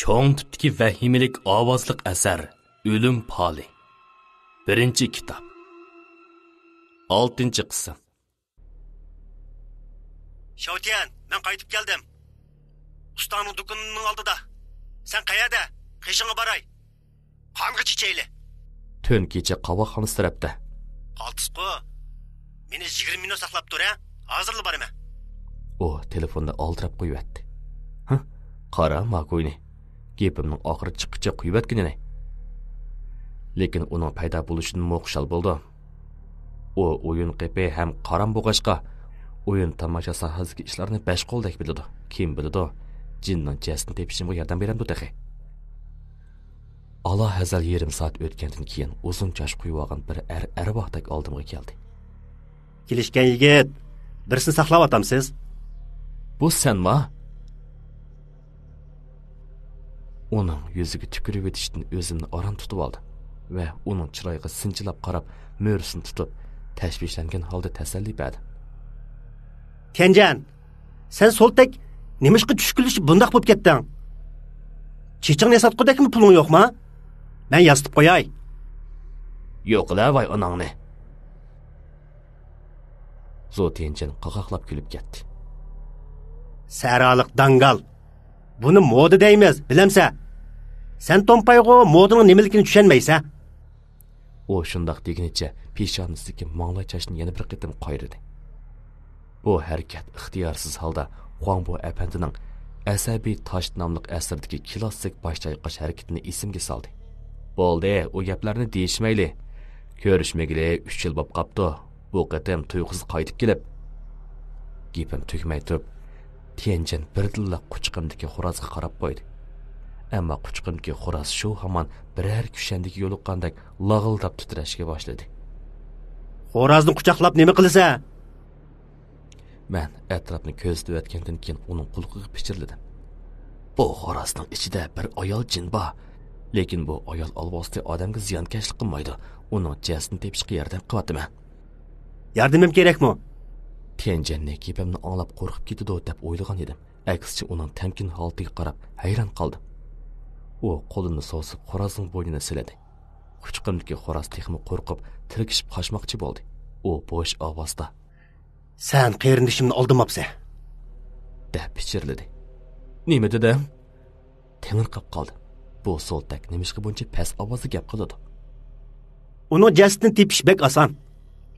Cho'ng tipdagi vahimalik ovozliq asar O'lim poli. 1-kitob. 6-qism. Shavtiyan, men qaytib keldim. Ustaning do'konining oldida. Sen qayerda? Qishingga baray. Qanqa chichayli? Tun kecha qovoqxonasi tarafda. Qaltisqo. Meni 20 minut saqlab tur, ha? Hozirli boraman. O telefonda oldirab qo'yibdi. Qara ma'qulni. Gapimning oxiri chiqqicha qo'yibotganini. Lekin uning paydo bo'lishidan mo'xshal bo'ldi. O o'yin qepi ham qaram bo'g'ashqa o'yin tomosha sohasidagi ishlarni besh qo'ldek biladi. Kim biladi? Jinning jasini tepishimga yordam beramdi taxi. Allah hazal yarim soat o'tgandan keyin uzun chosh quyib olgan bir arvohdek oldimga keldi. Kelishgan yigit, birsini saqlab otamsiz? Bu senmi? Uning yuziga tükürib etishdan o'zimni orom tutib oldi va uning chiroyiga sinchilab qarab, mo'risini tutib, tashvishlangan holda tasalli berdi. Kenjan, sen soltek nemishqa tushkunlashib bundaq bo'lib ketding? Chichingni yasatqudakmi puling yo'qmi? Men yasitib qo'yay. Yo'qlar voy onangni. Zotenjan qaqaqlab kulib ketdi. Saraliq dangal. Buni moda deymiz, bilamsa? Sen tompaygo modaning nimaligini tushunmaysa? O shundoq deginicha peshonasiga mangla chashni yana bir qitim qo'yirdi. Bu harakat ixtiyorsiz holda Huangbo apandining asabiy tosh nomli asrdagi klassik bosh chayqash harakatini esimga soldi. Bo'ldi, u gaplarni deyishmayli. Ko'rishmagili 3 yil bo'lib qopti. Bu qatam tuyuqsiz qaytib kelib. Gapim tugmay turib, Tianjin birdilla quchqimdagi xo'rozga qarab qo'ydi. Ammo quchqimdagi xo'roz shu hamon biror kushandagi yo'liqqandek lag'ildab titrashga boshladi. Xo'rozni quchoqlab nima qilsa? Men atrofni ko'zlab o'tgandan keyin uning qulog'iga pichirladim. Bu xo'rozning ichida bir ayol jin bor. Lekin bu ayol alvosda odamga ziyonkashlik qilmaydi. Uning jasini tepishga yordam qilyapti-mi? Yordamim kerakmi? Tianjinni gapimni anglab qo'rqib ketdi deb o'ylagan edim. Aksicha uning tamkin holatiga qarab hayron qoldim. U qo'lini so'zib xo'rozning bo'ynini siladi. Quchqimdagi xo'roz texmi qo'rqib, tirkishib qochmoqchi bo'ldi. U bo'sh ovozda: "Sen qerindishimni oldimapsan?" deb pichirladi. "Nima dedim?" Tengirqab qoldi. Bu soltak nimishqa buncha past ovozda gap qiladi. Uning jasini tepish bek oson.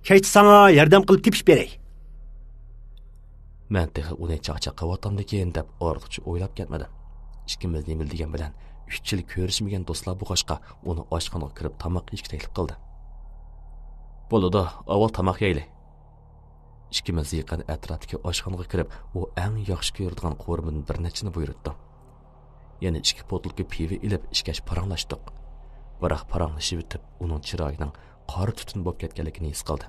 Kech sana yordam qilib tepish beray. Men tehi uni chaqchaq qavatamdikin deb ortiqcha o'ylab ketmadim. Ikkimiz nima degan bilan 3 yil ko'rishmagan do'stlar bo'g'ashqa uni oshxonaga kirib tomoq yeyishga taklif qildi. Bo'ladi, avval tomoq yeyli. Ikkimiz yaqin atrofdagi oshxonaga kirib, u eng yaxshi ko'radigan qo'rbidan bir nechini buyurtdi. Yana 2 botulka pivo ilib ishkash paranglashdik. Biroq paranglashib bitib, uning chiroyining qora tutun bo'lib ketganligini his qildi.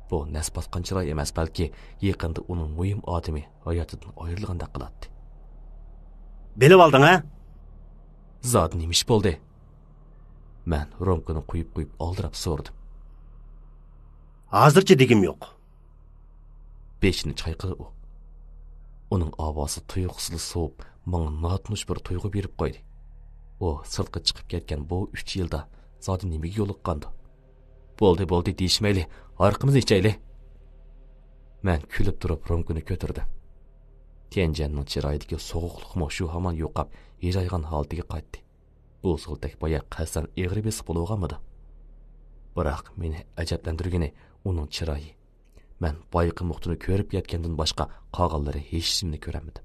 Bu nasbasqan chiroy emas, balki yaqinda uning muhim odami hayotidan ayrilgandek qiladi. Bilib olding, ha? Zot nima ish bo'ldi? Men romkani qo'yib oldirib so'rdim. Hozircha degim yo'q. Beshini chayqadi u. Uning ovozi tuyuqsiz so'p, menga notnush bir tuyg'u berib qo'ydi. U sirtqa chiqib ketgan bu 3 yilda zodi nimaga yo'liqqandi? Bo'ldi deyishmayli, orqamizni ichayli. Men kulib turib romkani ko'tardim. Tianjinning chiroyidagi sovuqlikmi shu hamon yo'qab, yiraygan holatiga qaytdi. Bu soltak boya qasdan egri besib bo'lganmidi? Biroq meni ajablantirgani uning chiroyi. Men boyqi muxtini ko'rib yetgandan boshqa qog'allari hech kimni ko'ramadim.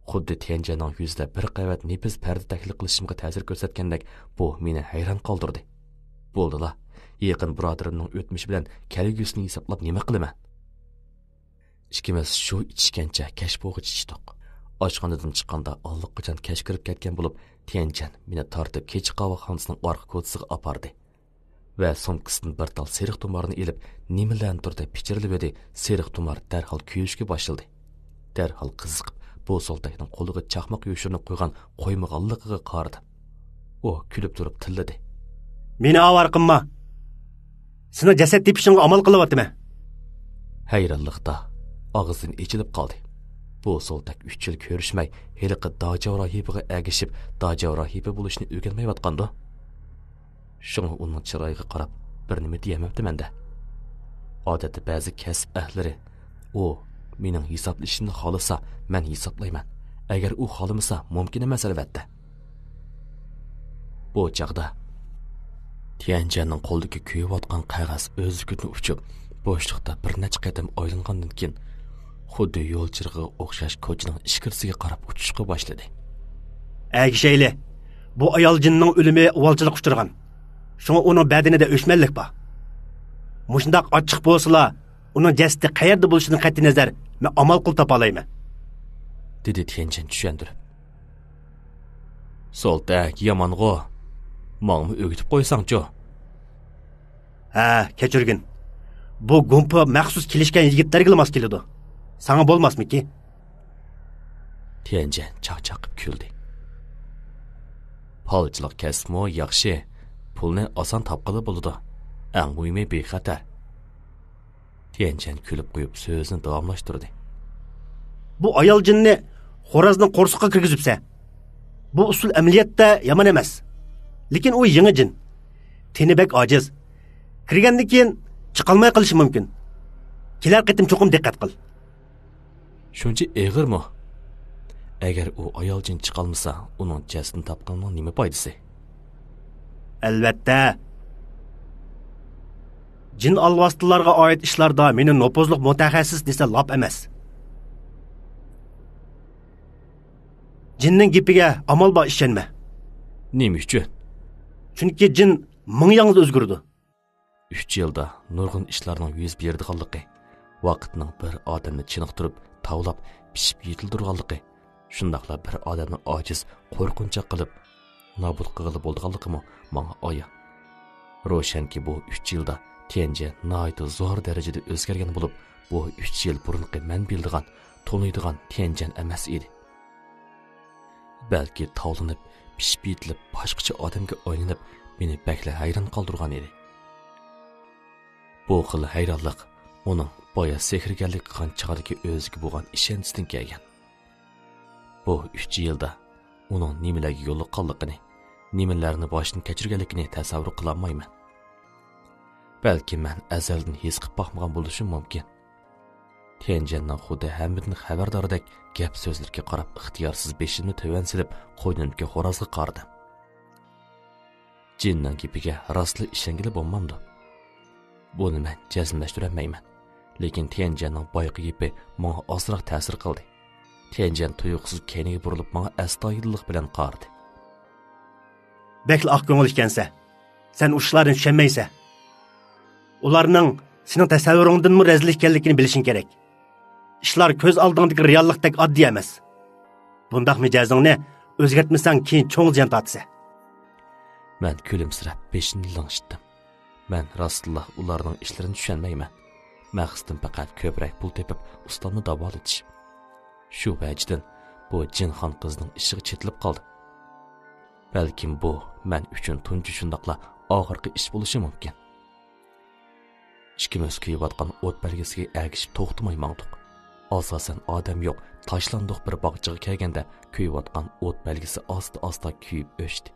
Xuddi Tianjinning yuzida bir qavat nefis parda taklif qilishimga ta'sir ko'rsatgandek, bu meni hayron qoldirdi. Bo'ldi-la, yaqin birodarimning o'tmishi bilan kelgusini hisoblab nima qilaman? Ikkimiz shu ichgancha kashbog'ich ichdik. Oshxonadan chiqqanda allaqachon kash kirib ketgan bo'lib, Tianjin meni tortib kech qovoqxonasining orqa ko'rsiga opardi. Va so'mkisidan bir tal seriq tumarni ilib, nimalantirdi pichirilib edi. Seriq tumar darhol kuyishga boshladi. Darhol qiziqib, bu soltakning qo'liga chaqmoq yoshirinib qo'ygan qo'ymag'anligiga qaradi. U kulib turib tilladi: "Meni avar qilma. Seni jasad tepishingga amal qilyapman." Hayronlikda og'zini ichilib qoldi. Bu soltak 3 yil ko'rishmay, heliqi Daja rahibiga agishib, Daja rahibi bo'lishni o'rganmayotgandi. Shunga uning chiroyiga qarab bir nima deyamabdi-manda. Odatda ba'zi kasb ahlari u mening hisoblashimni xolisa, men hisoblayman. Agar u xolamasa, mumkin emas albatta. Bu chaqda Tianjanning qo'lidagi kuyayotgan qog'oz o'zigini uchib, bo'shliqda bir necha qadam oylangandan keyin xuddi yo'lchirg'iga o'xshash ko'chaning ichkarisiga qarab uchishga boshladi. Agishayli, bu ayol jinning o'limi uvalchilik uchirgan. Shunga uning badanida o'chmanlik bor. Mushundaq ochiq bo'lsa, uning jasadi qayerda bo'lishidan qat'iy nazar men amal qilib topa olayman, dedi Tianjan tushuntirib. Soltak yomong'o. Mangmi o'gitib qo'ysang-chi. Ha, kechirgin. Bu gumpa maxsus kelishgan yigitlarga mos keladi. Sana bo'lmasmiki? Tianjan chaqchaqib kuldi. Palchilik kasmo yaxshi. Pulni oson topqili bo'ladi. Eng muhimi bexatar. Tianjan kulib qo'yib so'zni davomlashtirdi. Bu ayol jinni xo'razning qo'rsiqqa kirgizibsa, bu usul amaliyotda yomon emas. Lekin u yangi jin. Teni bek ojiz. Kirgandan keyin chiqolmay qolishi mumkin. Kelar qitim cho'qim diqqat qil. Shuncha eg'irmi? Agar u ayol jin chiqolmasa, uning jasadini topganning nima foydasi? Albatta. Jin alvostilariga oid ishlarda meni nopozliq mutaxassis desa lop emas. Jinning gapiga amal bor ishonma. Nima uchun? Chunki jin ming yangi o'zgardi. 3 yilda nurg'un ishlarning yuz berdiganligi, vaqtning bir odamni chiniqtirib, tavlab, pishib yetildirganligi, shundaqla bir odamni ojiz, qo'rqinchoq qilib, nobud qilib bo'lganligimi menga oya. Ro'shanki bu 3 yilda Tianjan nihoyat zo'r darajada o'zgargan bo'lib, bu 3 yil burunqi men bildigan, to'niydigan Tianjan emas edi. Balki tavlanib, pishib yetilib, boshqacha odamga o'ylanib, meni bakla hayron qoldirgan edi. Bu xil hayronlik uning boya sehrgarlik qilgan chog'dagi o'ziga bo'lgan ishonchdan kelgan. Bu 3 yilda uning nimalarga yo'liqqanligini, nimalarni boshdan kechirganligini tasavvur qila olmayman. Balki men azaldan his qilib boqmagan bo'lishim mumkin. Tianjanning xuddi hammadan xabardordek gap so'zlarga qarab ixtiyorsiz beshimni to'van silib, qo'ynimga xo'rozga qardim. Jinning gapiga rostli ishongili bo'lmamdi. Buni men jazmlashtirolmayman. Lekin Tianjanning boyqi gapi menga ozroq ta'sir qildi. Tianjan tuyuqsiz keniga burilib menga astoydillik bilan qaradi. Bekli oq ko'ngil ekansa, sen ushlarni tushunmaysan. Ularning sening tasavvuringdanmi razil ekanligini bilishing kerak. Ishlar ko'z oldingdagi reallikdek oddiy emas. Bundaq mijozingni o'zgartmasang keyin cho'ng ziyon tortsa. Men kulimsirab beshini langshitdim. Men rostla ularning ishlarini tushunmayman. Maqsadim faqat ko'proq pul tepib, ustamni davolatish. Shu vajdan bu jinxon qizning ishiga chetilib qoldi. Balkim bu men uchun tunji shundaqla oxirgi ish bo'lishi mumkin. Ikkimiz kuyayotgan o't belgisiga ergishib to'xtamay mangdiq. Asosan odam yo'q, tashlandiq bir bog'chaga kelganda kuyayotgan o't belgisi asta-asta kuyib o'chdi.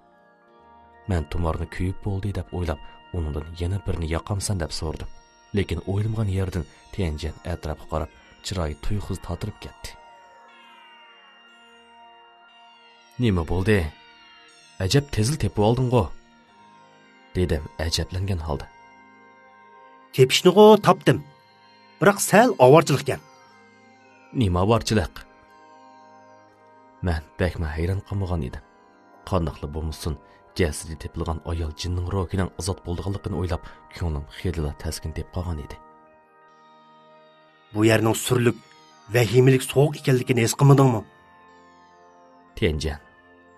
Men tumorni kuyib bo'ldi deb o'ylab, undan yana birini yoqamsan deb so'rdim. Lekin o'ylamgan yerdan Tianjan atrofga qarab, chiroyi tuyuqsiz tortirib ketdi. Nima bo'ldi? Ajab tezil tepib olding-ku, dedim ajablangan holda. Tepishni-ku topdim. Biroq sal ovorchilik ekan. Nima ovorchilik? Men bakma hayron qolmagan edim. Qandoqli bo'lmasin, jasadi tepilgan ayol jinning ruhining azod bo'lganligini o'ylab, ko'nglim xiyla taskin deb qolgan edi. Bu yerning surlik, vahimalik so'q ekanligini his qilmadingmi? Tianjan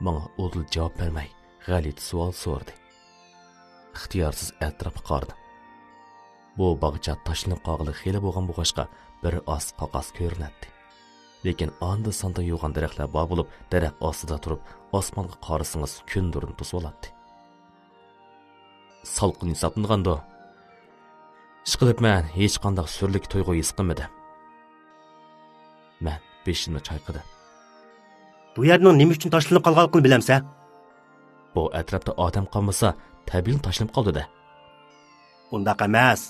menga o'dil javob bermay, g'alit savol so'radi. Ixtiyorsiz atrofga qaradim. Bu bog'cha tashlanib qolg'ili xiyla bo'lgan bo'g'ashqa bir oz qog'oz ko'rinadi. Lekin anda sonda yo'g'an daraxtlar bor bo'lib, daraxt ostida turib, osmonga qarasangiz kun nurini to'sib oladi. Salqin hisoblanganda, ishqilib men hech qanday surlik tuyg'u his qilmadim. Men beshini chayqadi. Bu yerning nima uchun tashlanib qolganligini bilamsan? Bu atrofda odam qolmasa, tabiiy tashlanib qoldi-da. Undaq emas.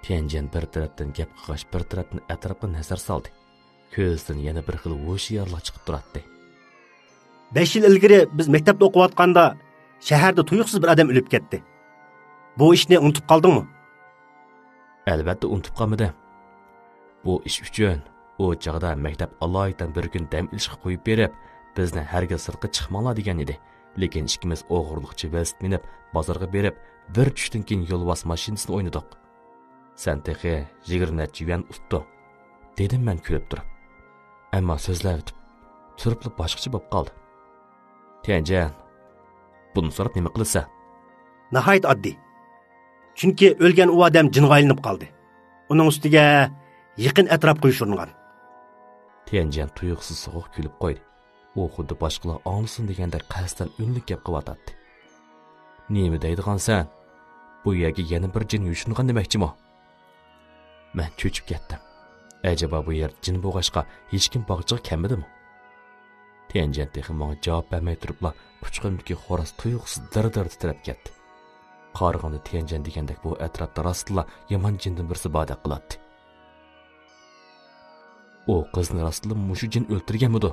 Tianjan bir tarafdan gap qilg'ach, bir tarafdan atrofga nazar soldi. Ko'zidan yana bir xil o'shiyarlar chiqib turardi. 5 yil ilgari biz maktabda o'qiyotganda shaharda tuyuqsiz bir odam o'lib ketdi. Bu ishni unutib qoldingmi? Albatta unutib qolmadim. Bu ish uchun u chaqda maktab alohida bir kun dam olishga qo'yib berib, bizni harga sirtqa chiqmanglar degan edi. Lekin ikkimiz o'g'irlikchi velosiped minib, bozorga berib, bir tushdan keyin yo'lbos mashinasini o'ynadik. Sen texi 20 yuan ustding, dedim men kulib turib. Ammo so'zlab o'tib, turibli boshqacha bo'lib qoldi. Tianjan, buni so'rab nima qilasan? Nihoyat oddiy. Chunki o'lgan u odam jinga aylanib qoldi. Uning ustiga yaqin atrof qo'yishirgan. Tianjan tuyuqsiz so'q kulib qo'ydi. U xuddi boshqalar anglasin deganda qasddan unlik gap qilyotdi. Nima deydigansan? Bu yerga yana bir jin yushingan demoqchimi? Men cho'chib ketdim. Acaba bu yer jin bo'g'ashqa hech kim boqchiga kelmadimi? Tianjan texi menga javob bermay turibla, quchqindagi xo'roz tuyuqsiz dir-dir titrab ketdi. Qarg'anda Tianjan degandek bu atrofda rostla yomon jindan birsi bada qiladi. O qizni rostla mushu jin o'ltirganmidi?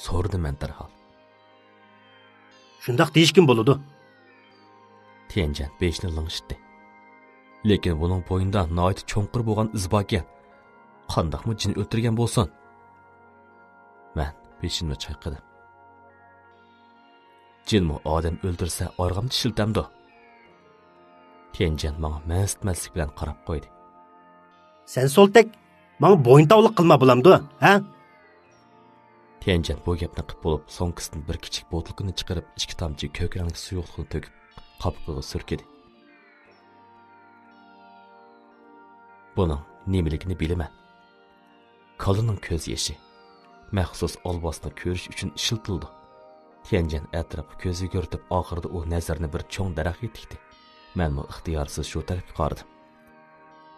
So'rdi men darhol. Shundoq deyishkim bo'ladi. Tianjan beshni ling'ishdi. Lekin buning bo'yinda noyat cho'nqir bo'lgan iz bor ekan. Qandoqmi jin o'ltirgan bo'lsin? Men beshimni chayqadim. Jinmi odam o'ldirsa org'amni shiltamdi. Tianjan menga mast-mastlik bilan qarab qo'ydi. Sen soltak menga bo'yintovlik qilma bo'lamdi, ha? Tianjan bu gapni qilib bo'lib, so'ngkisidan bir kichik botlukini chiqarib, 2 tomchi ko'k rangli suyuqlikni to'kib, qopqiga surkidi. Buning nimaligini bilaman. Kolining ko'z yoshi maxsus olbosni ko'rish uchun ishiltildi. Tianjan atrofga ko'z yugurtib, oxirida u nazarni bir cho'ng daraxtga tikdi. Men mu ixtiyorsiz shu tarafga qaradim.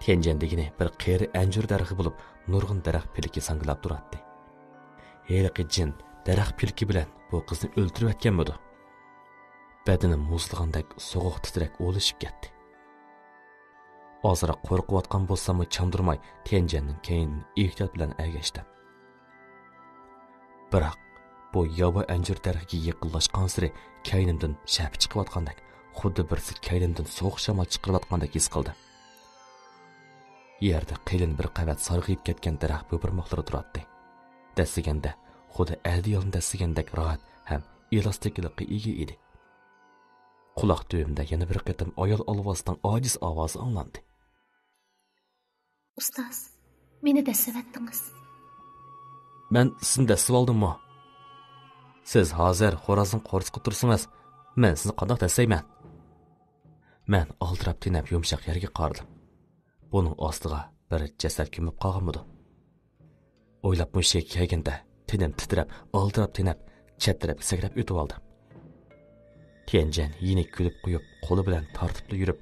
Tianjan degani bir qeri anjur daraxti bo'lib, nurg'un daraxt piliki sanglab turardi. Heliqi jin daraxt pilki bilan bu qizni o'ldirib atganmidi? Badani muzlagandek so'g'uq titrak o'lishib ketdi. Ozroq qo'rqayotgan bo'lsam-mu chandurmay Tianjanning keyin ehtiyot bilan ergashdim. Biroq bu yoba anjur daraxtiga yaqinlashgan sari kaynimdan shapi chiqayotgandek, xuddi birsi kaynimdan sovuq shamol chiqarayotgandek his qildim. Yerda qilin bir qavat sarg'ayib ketgan daraxt bo'pirmoqlari turardi. Dassiganda xuddi adiyolni dassigandek rahat ham elastiklikqa ega edi. Quloq tubimda yana bir qatam ayol olvosdan ojiz ovozi anglandi. Ustoz, meni dasivatdingiz. Men sizni dasib oldimmi? Siz hozir xo'rozni qo'rsqib tursangiz, men sizni qandoq dasayman? Men oldirab tinab yumshoq yerga qaradim. Buning ostiga bir jasad ko'mib qolganmidi? O'ylab mushiga kelganda tinim titrab, oldirab tinab, chattirab sakrab o'tib oldim. Tianjan yenik kulib qo'yib, qo'li bilan tortib yurib,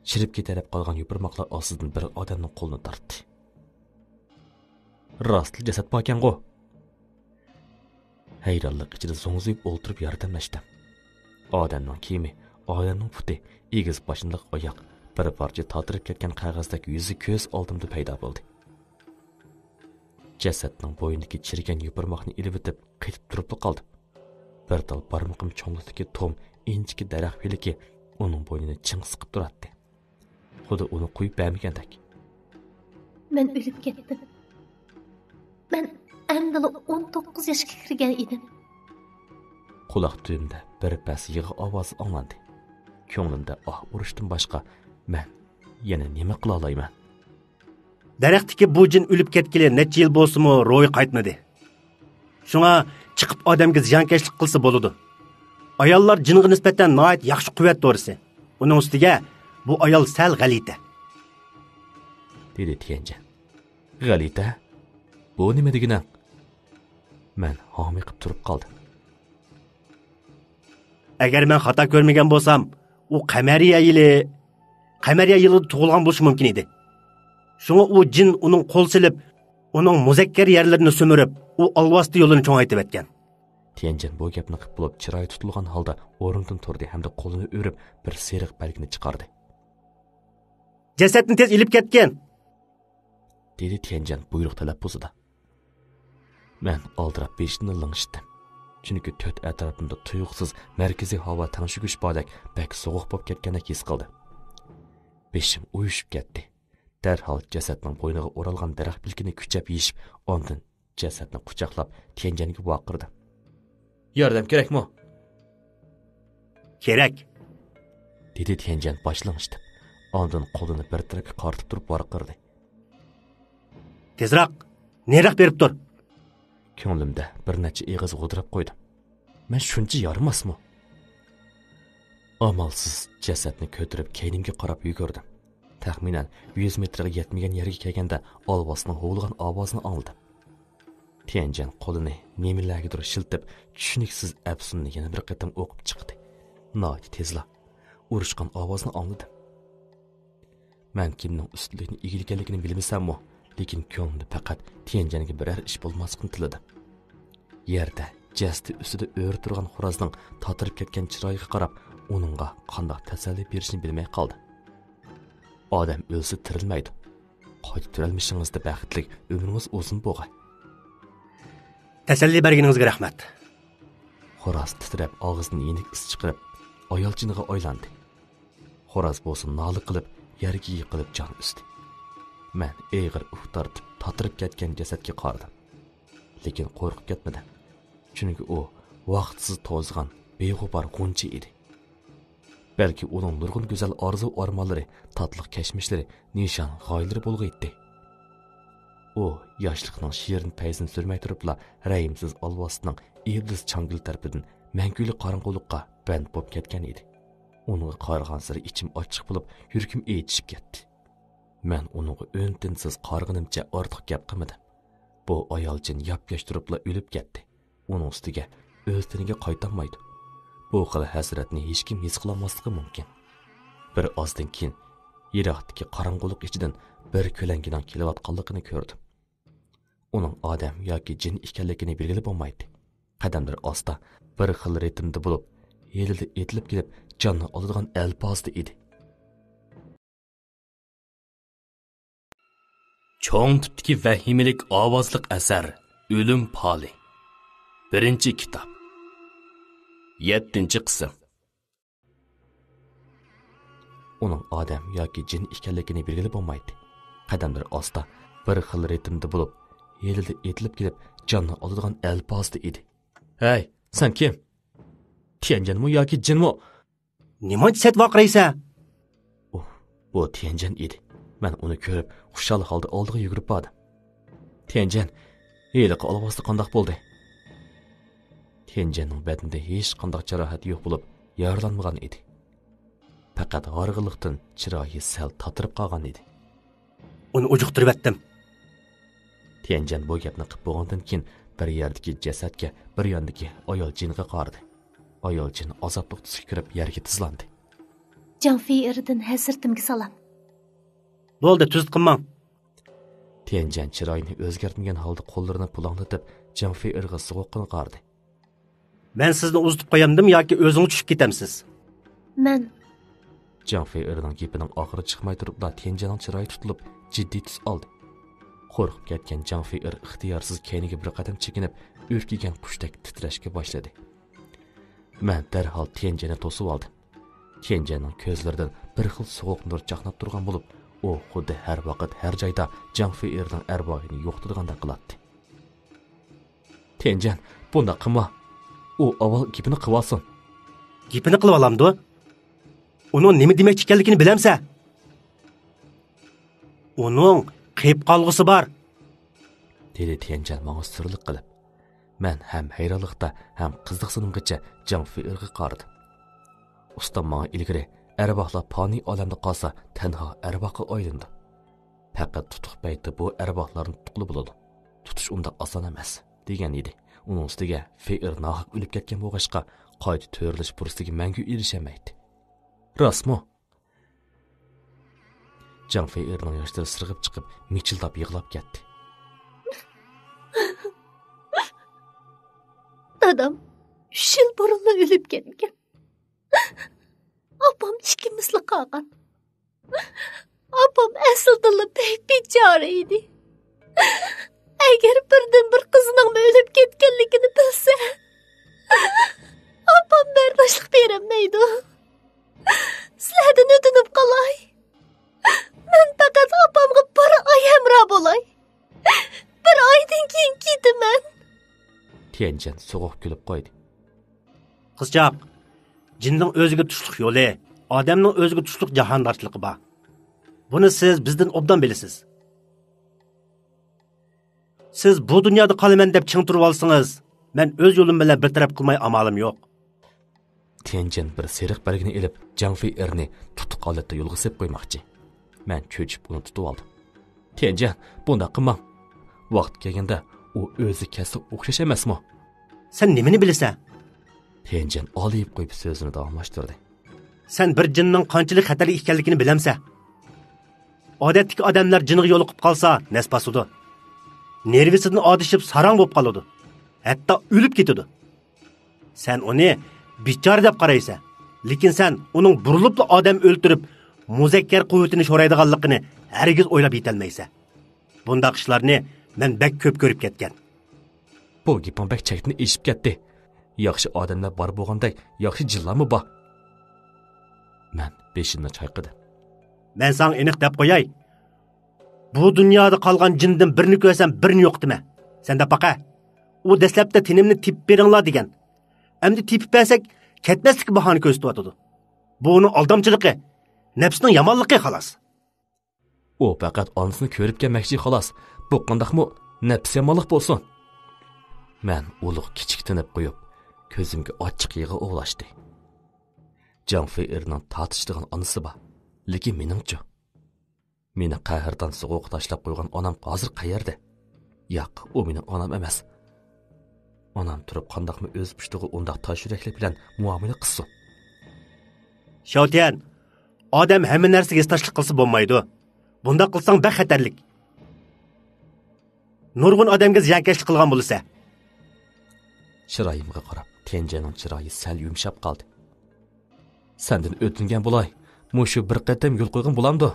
chirib ketarib qolgan yupurmoqlar ostidan bir odamning qo'lini tortdi. Rostli jasad bor ekan-ku. Hayronlik ichida zo'ng'izib o'ltirib yordamlashdim. Odamning kiyimi, odamning puti, egiz boshliq oyoq, bir parcha totirib ketgan qog'ozdagi yuzi ko'z oldimda paydo bo'ldi. Jasadning bo'yniga chirigan yupurmoqni ilib o'tib, qaytib turib qoldim. Bir tal barmoqim cho'nglikdagi tom inchki daraxt piliki uning bo'ynini ching siqib turardi. Xuddi uni qo'yib bermagandek. Men o'lib ketdim. Men amdala 19 yoshga kirgan edim. Quloq tubimda bir pas yig'i ovozi anglandi. Ko'nglimda urishdan boshqa men yana nima qila olayman? Daraxtdagi bu jin o'lib ketgili necha yil bo'lsa-mu ro'y qaytmadi. Shunga chiqib odamga ziyonkashlik qilsa bo'ladi. Ayollar jinga nisbatan nihoyat yaxshi quvvat to'risi. Uning ustiga bu ayol sal g'alita. Dedi Tianjan. G'alita? Bu nima degani? Men homiqib turib qoldim. Agar men xato ko'rmagan bo'lsam, u qamariya yili tug'ilgan bo'lishi mumkin edi. Şuna u jin uning qo'l silib, uning muzakkar yerlarini sömürüp, u alvasti yo'lini cho'ngaytib etgan. Tianjan bu gapni qilib bo'lib chiroyi tutilgan holda o'rnidan turdi hamda qo'lini o'rib bir seriq belgini chiqardi. Jasadni tez ilib ketgan, dedi Tianjan buyruq talaffuzida. Men oldirab beshini lingishdim. Chunki to'rt atrofimda tuyuqsiz markaziy havo tangshugish bodak bak sovuq bo'lib ketgandek his qildi. Beshim uyushib ketdi. Darhol jasadning bo'yniga o'ralgan daraxt bilkini kuchab yeyishib, ondan jasadni quchoqlab Tianjanga vaqirdi. Yordam kerakmi? Kerak, dedi Tianjan boshlang'ishdi. Ondan qo'lini bir tarafga qartib turib vaqirdi. Tezroq, nariroq berib tur. Ko'nglimda bir necha eg'iz g'udirab qo'ydim. Men shuncha yaramasmi? Amalsiz jasadni ko'tarib keynimga qarab yugurdim. Taxminan 100 metrga yetmagan yerga kelganda olvosning hovligan ovozini oldim. Tianjan qo'lini nemilargadir shiltib, tushuniksiz afsunni yana bir qatam o'qib chiqdi. Noit tezla urushgan ovozni oldim. Men kimning ustilikni egilganligini bilmasam-mu, lekin ko'nglimda faqat Tianjanga biror ish bo'lmasligini tiladim. Yerda jasdi ustida o'rib turgan xo'rozning tatirib ketgan chiroyiga qarab, uningga qanday tasalli berishni bilmay qoldi. Odam o'lsa tirilmaydi. Qaytib turalmishingizda baxtli umringiz uzun bo'lg'ay. Tasalli berganingizga rahmat. Xo'roz titrab og'zini yenik is chiqarib, ayolchiniga aylandi. Xo'roz bo'lsa nola qilib, yerga yiqilib jon usdi. Men eg'ir uf tortib, tatirib ketgan jasadga qaradim. Lekin qo'rqib ketmadim. Chunki u vaqtsiz to'zg'an, beg'ubor g'uncha edi. Belki uning nurg'un go'zal orzu armonlari, tatliq kashmishlari, nishon g'oyalari bo'lg'aydi. U yoshlikning shirin payzini sürmay turibla rayimsiz olvosining iblis changil tarafidan mangulik qorong'ulikqa band bo'lib ketgan edi. Unga qarag'an sari ichim ochiq bo'lib, yuragim etishib ketdi. Men unga o'ntinsiz qarg'inimcha ortiq gap qilmadim. Bu ayolchin yap-yosh turibla o'lib ketdi. Uning ustiga o'z tiniga qaytolmaydi. Bu xil hasratni hech kim his qilmasligi mumkin. Bir ozdan keyin yiroqdagi qorong'ulik ichidan bir ko'langidan kelayotganligini ko'rdim. Uning odam yoki jin ekanligini belgilab bo'lmaydi. Qadamlari asta bir xil ritmda bo'lib, yelida etilib kelib, jonni oladigan alpozda edi. Cho'ng tipdagi vahimalik ovozliq asar O'lim poli. 1-kitob. 7-qism. Uning odam yoki jin ekanligini belgilab bo'lmaydi. Qadamlari asta bir xil ritmda bo'lib, yelida etilib kelib, jonni oladigan alpozda edi. Hey, sen kim? Tianjanmi yoki jinmi? Nima set vaqiraysa? Bu Tianjan edi. Men uni ko'rib, xushal holda oldiga yugurib bordim. Tianjan, heliqi olvosda qandoq bo'ldi? Tianjanning badinida hech qanday jarohat yo'q bo'lib, yaralanmagan edi. Faqat g'arg'iliqdan chiroyi sal tatirib qolgan edi. Uni ujuqtirib etdim. Tianjan bu gapni qilib bo'lgandan keyin bir yerdagi jasadga, bir yondagi ayol jinga qaradi. Ayol jin azobli tusga kirib yerga tizlandi. Janfiyirdan hazratimga salom. Bo'ldi, tuzit qilmang. Tianjan chiroyini o'zgartmagan holda qo'llarini pulanglatib, Janfiyirga sovuqqina qaradi. Men sizni uzitib qo'yamdim yoki o'zingiz tushib ketamsiz? Men Janfiyirning gapining oxiri chiqmay turibla Tianjanning chiroyi tutilib, jiddiy tus oldi. Qo'rqib ketgan Janfiyir ixtiyorsiz keyniga bir qadam chekinib, o'rkigan qushdek titrashga boshladi. Men darhol Tianjanni to'sib oldim. Tianjanning ko'zlaridan bir xil sovuq nur chaqnab turgan bo'lib, u xuddi har vaqt har joyda Janfiyirning arvohini yo'qtirgandek qiladi. Tianjan, bunda qilma. U avval gapini qilib olsin. Gapini qilib olamdi. Uning nima demoqchi ekanligini bilamsa? Uning qiyib qolg'isi bor, dedi Tianjan menga sirliq qilib. Men ham hayronlikda, ham qiziqsinimgacha Janfiyirga qaradim. Ustam menga ilgari arvohlar foniy olamda qolsa, tanho arvohga aylandi. Faqat tutuq payti bu arvohlarni tutuqli bo'ladi. Tutish unda oson emas, degan edi. Uning ustiga Feir nohaq o'lib ketgan bo'lg'achqa, qayta to'rilish fursatiga mangu erishamaydi. Rostmi? Jang Fei-erning yoshlari sirg'ib chiqib, michildab yig'lab ketdi. Dadam 3 yıl burunla ölüp ketken. Apam ikimizli kalgan. Apam aslında pek bichora idi. Eğer birden bir kızının ölüp ketkenligini bilse, apam bardoshlik beremeydi. Sizlardan ödünüp qalay. Men faqat apamga bir oy hamroh bo'lay. Bir oydan keyin ketaman. Tianjan so'g'ib kulib qo'ydi. Qizchaq, jinning o'ziga tushliq yo'li, odamning o'ziga tushliq jahondoshlig'i bor. Buni siz bizdan obdan bilasiz. Siz bu dunyoda qolaman deb ching turib olsangiz, men o'z yo'lim bilan bir taraf qilmay amalim yo'q. Tianjan bir seriq bargini elib, Jang Fei-erni tutuq holatda yo'lga sep qo'ymoqchi. Men cho'chib uni tutib oldim. Tianjan, bunda qilmang. Vaqt kelganda u o'zi kasib o'xshash emasmi? Sen nimani bilasan? Tianjan olib qo'yib so'zini davomlashtirdi. Sen bir jinning qanchalik xatarli ekanligini bilamsan. Odatdagi odamlar jinga yo'liqib qolsa, nasbasudi. Nervisidan odishib sarang bo'lib qoladi. Hatto o'lib ketadi. Sen uni bichora deb qaraysan. Lekin sen uning burilibli odam o'ltirib, muzakkar quvvatini sho'raydiganligini hargiz o'ylab yetolmaysan. Bundaq ishlarni men bek ko'p ko'rib ketgan. Bu gapim bek chekni eshib ketdi. Yaxshi odamlar bor bo'lgandek, yaxshi jinlarmi bor? Men beshimni chayqadim. Men sana aniq deb qo'yay. Bu dunyoda qolgan jindan birini ko'rsam, birini yo'q dema. Senda baqa. U dastlabda tinimni tip beringlar degan. Endi tipib bersak, ketmaslik bahona ko'rsatyotdi. Bu uning aldamchiligi, nafsining yomonligi xolos. U faqat onasini ko'rib kelmoqchi xolos. Bu qandaqmi nafs yomonlik bo'lsin? Men ulug' kichiktinib qo'yib, ko'zimga ochiq yig'i o'g'lashdi. Jang Fei-erning tatishdigan onasi bor. Lekin meningcha, meni qahrdan so'g'uq tashlab qo'ygan onam hozir qayerda? Yo'q, u mening onam emas. Onam turib qandaqmi o'z pushtig'i undaq tosh yuraklik bilan muomala qilsin. Shotian, odam hamma narsaga istashlik qilsa bo'lmaydi. Bunda qilsang bak xatarlik. Nurg'un odamga ziyonkashlik qilgan bo'lsa. Chiroyimga qarab, Tianjanning chiroyi sal yumshab qoldi. Sendan o'tingan bo'lay, mushu bir qatam yo'l qo'ygan bo'lamdi.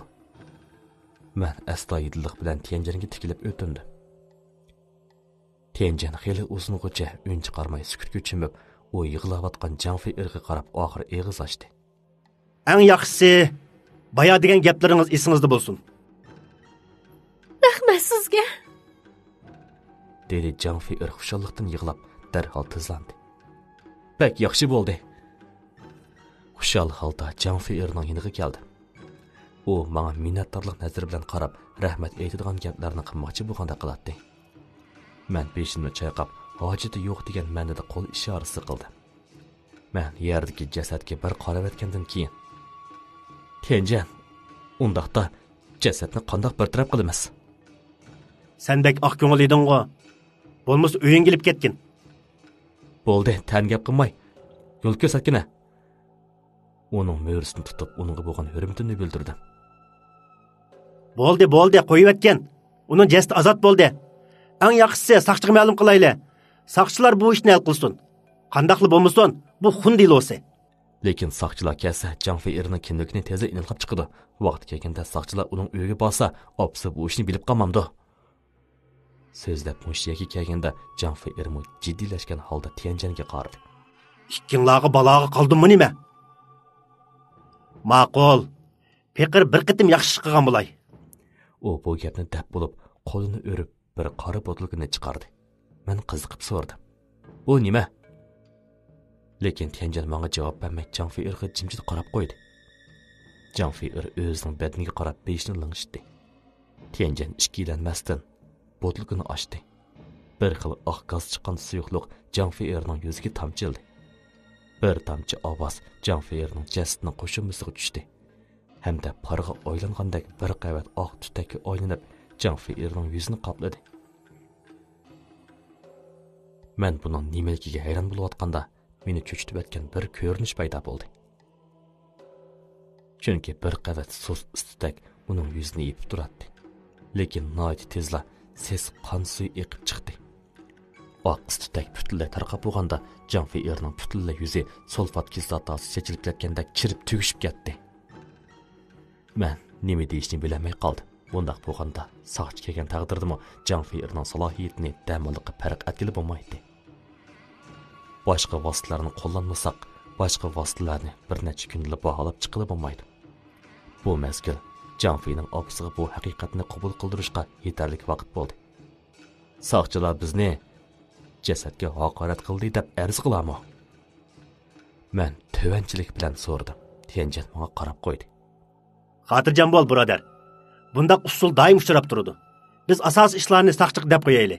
Men astoydillik bilan Tianjanga tikilib o'tindim. Tianjan xeyli uzungacha ön chiqarmay sukutga cho'mib, u yig'layotgan Jang Fei-erga qarab oxir eg'iz ochdi. Eng yaxshisi, baya degan gaplaringiz esingizda bo'lsin. Rahmat sizga. Dedi Jang Fei-er xushallikdan yig'lab, darhol tizlandi. Bak yaxshi bo'ldi. Xushal holda Jang Fei-erning yoniga keldi. U menga minnatdorlik nazari bilan qarab, rahmat aytadigan gaplarni qilmoqchi bo'lganda qiladi. Men beshimni chayqab, hojati yo'q degan ma'noda qo'l ishorasi qildim. Men yerdagi jasadga bir qarab o'tgandan keyin, Tianjan, undaqda jasadni qandoq bartaraf qilamiz? Sendek oq ko'ngil eding-ku. Bo'lmasa uying kelib ketgin. Bo'ldi, tan gap qilmay. Yo'l ko'rsatgina. Uning mo'risini tutib, uningga bo'lgan hurmatini bildirdim. Bo'ldi, qo'yib o'tgan. Uning jasadi ozod bo'ldi. Eng yaxshisi saqchiga ma'lum qilayli. Saqchilar bu ishni hal qilsin. Qandaqli bo'lmasin, bu xun delosi. Lekin saqchilar kelsa, Jang Fei-erning kimligini tezda aniqlab chiqadi. Vaqt kelganda saqchilar uning uyiga borsa, opsi bu ishni bilib qolmamdi. So'zlab mushiyaga kelganda Jang Fei-er jiddiylashgan holda Tianjanga qaradi. Ikkinglarga baloga qoldimmi nima? Ma'qul. Peqir bir qitim yaxshi qilgan bo'lay. U bu gapni dab bo'lib, qo'lini o'rib bir qora botilkani chiqardi. Men qiziqib so'radim. "Bu nima?" Lekin Tianjan menga javob bermay Jang Fei-erga jimjit qarab qo'ydi. Jang Fei-er o'zining badaniga qarab beshini ling'ishdi. Tianjan ishkilanmasdan botilkani ochdi. Bir xil oq gaz chiqqan suyuqlik Jang Fei-erning yuziga tamchildi. Bir tamchi ovoz Jang Fei-erning jasadining qo'shimisiga tushdi. Hamda parga o'ylangandek bir qavat oq tutakka o'ylanib Jang Fei-erning yuzini qopladi. Men buning nimaligiga hayron bo'layotganda meni cho'chitib o'tgan bir ko'rinish paydo bo'ldi. Chunki bir qavat so'z istidak uning yuzini yepib turadi. Lekin noit tezla ses qon suvi eqib chiqdi. Oqis tutak butunlay tarqab bo'lganda Janfiyerning butunlay yuzi sulfat kislotasi chechilib ketgandek chirib tugishib ketdi. Men nima deyishni bilmay qoldim. Bundaq bo'lganda saqchi kelgan taqdirdimi Janfiyerning salohiyatini damoliqqa farq etkilib bo'lmaydi. Boshqa vositalarni qo'llanmasak, boshqa vositalarni bir necha kunda baholab chiqilib bo'lmaydi. Bu mezgil Janfiyning opasiga bu haqiqatni qabul qildirishga yetarli vaqt bo'ldi. Saqchilar bizni jasadga haqorat qildi deb arz qilamo. Men tovanchilik bilan so'radim. Tianjan menga qarab qo'ydi. Xotirjam bo'l, birodar. Bundaq usul doim uchrab turadi. Biz asos ishlarni saqchiq deb qo'yayli.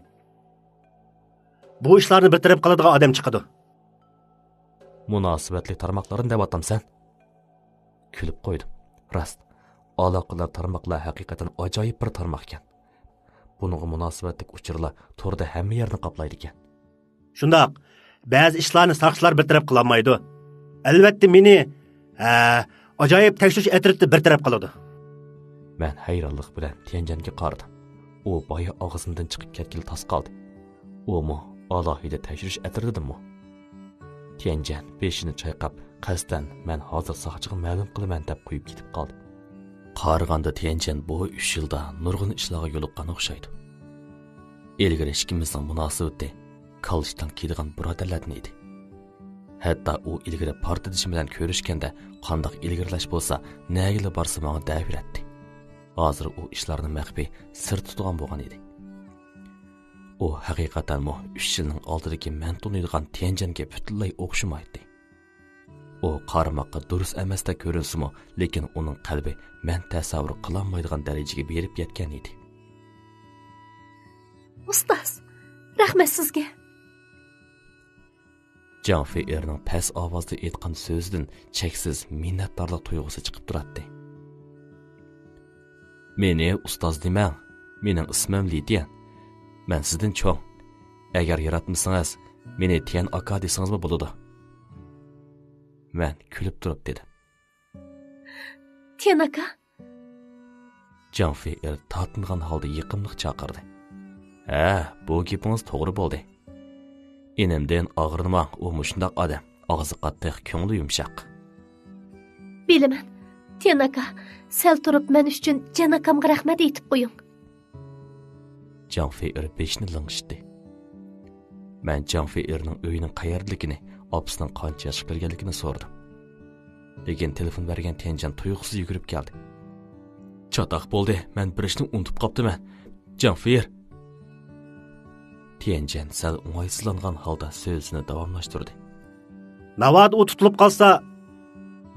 Bu ishlarni bir taraf qiladigan odam chiqadi. Munosabatli tarmoqlarni deb atamsan? Kulib qo'ydim. Rost. Aloqalar tarmoqlar haqiqatan ajoyib bir tarmoq ekan. Buningga munosabatlik uchurlar to'rda hamma yerni qoplaydi ekan. Shundoq, ba'zi ishlarni saqchilar bir taraf qila olmaydi. Albatta meni ajoyib tekshirish atrofida bir taraf qiladi. Men hayronlik bilan Tianjanga qaradim. U boya og'zidan chiqib ketgan tas qoldi. U alohida tekshirish atrofidami? Tianjan beshini chayqab, qasdan men hozir saqchiga ma'lum qilaman deb qo'yib ketib qoldi. Qaraganda Tianjan bu 3 yilda nurg'un ishlarga yo'liqqan o'xshaydi. Ilgari ikkimizning munosabati kalishdan kelgan birodarlardan edi. Hatto u ilgari partiyadoshi bilan ko'rishganda qandoq ilgirlash bo'lsa, nagili borsa menga daviratdi. Hozir u ishlarni maxfiy sir tutgan bo'lgan edi. U haqiqatan 3 yilning oldidagi men tunuydigan Tianjanga butunlay o'xshamaydi. U qaramoqqa durust emasda ko'rinsimi, lekin uning qalbi men tasavvur qilolmaydigan darajaga berib yetgan edi. Ustoz, rahmat sizga. Janfiyerning past ovozda aytgan so'zidan cheksiz minnatdorlik tuyg'usi chiqib turadi. Meni ustoz demang. Mening ismim Lidian. Men sizdan cho'ng. Agar yaratmasangiz, meni Tian aka desangizmi bo'ladi? Men kulib turib dedim. Tian aka. Janfiyer tortingan holda yiqimliq chaqirdi. Bu gapingiz to'g'ri bo'ldi. Enimdan og'rinmang, u mushundoq odam. Og'zi qattiq, ko'ngli yumshoq. Bilaman. Tian aka, sal turib men uchun Jan akamga rahmat aytib qo'ying. Janfiyer beshni lingishdi. Men Janfiyerning uyining qayerdaligini, opasining qancha yoshga kirganligini so'radim. Lekin telefon bergan Tianjan tuyuqsiz yugurib keldi. Chatoq bo'ldi, men bir ishni unutib qoptiman. Janfiyer. Tianjan sal o'ng'aysizlangan holda so'zini davomlashtirdi. Navod u tutilib qolsa,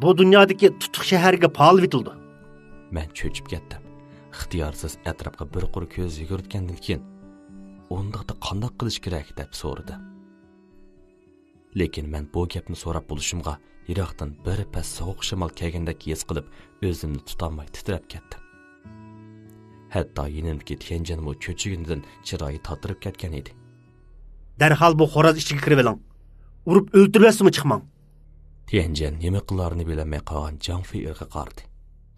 bu dunyodagi tutuq shaharga polib etildi. Men cho'chib ketdim. Ixtiyorsiz atrofga bir qur ko'z yugurtgandan keyin undaqda qanday qilish kerak deb so'radi. Lekin men bu gapni so'rab bo'lishimga yiroqdan bir pas sovuq shamol kelgandek his qilib, o'zimni tutolmay titrab ketdim. Hatto yenimdagi Tianjanmi cho'chigindan chiroyi totirib ketgan edi. Darhol bu xo'roz ichiga kirib oling. Urib o'ltirasizmi chiqmang. Tianjan nima qilarini bilmay qolgan Janfiyerga qaradi.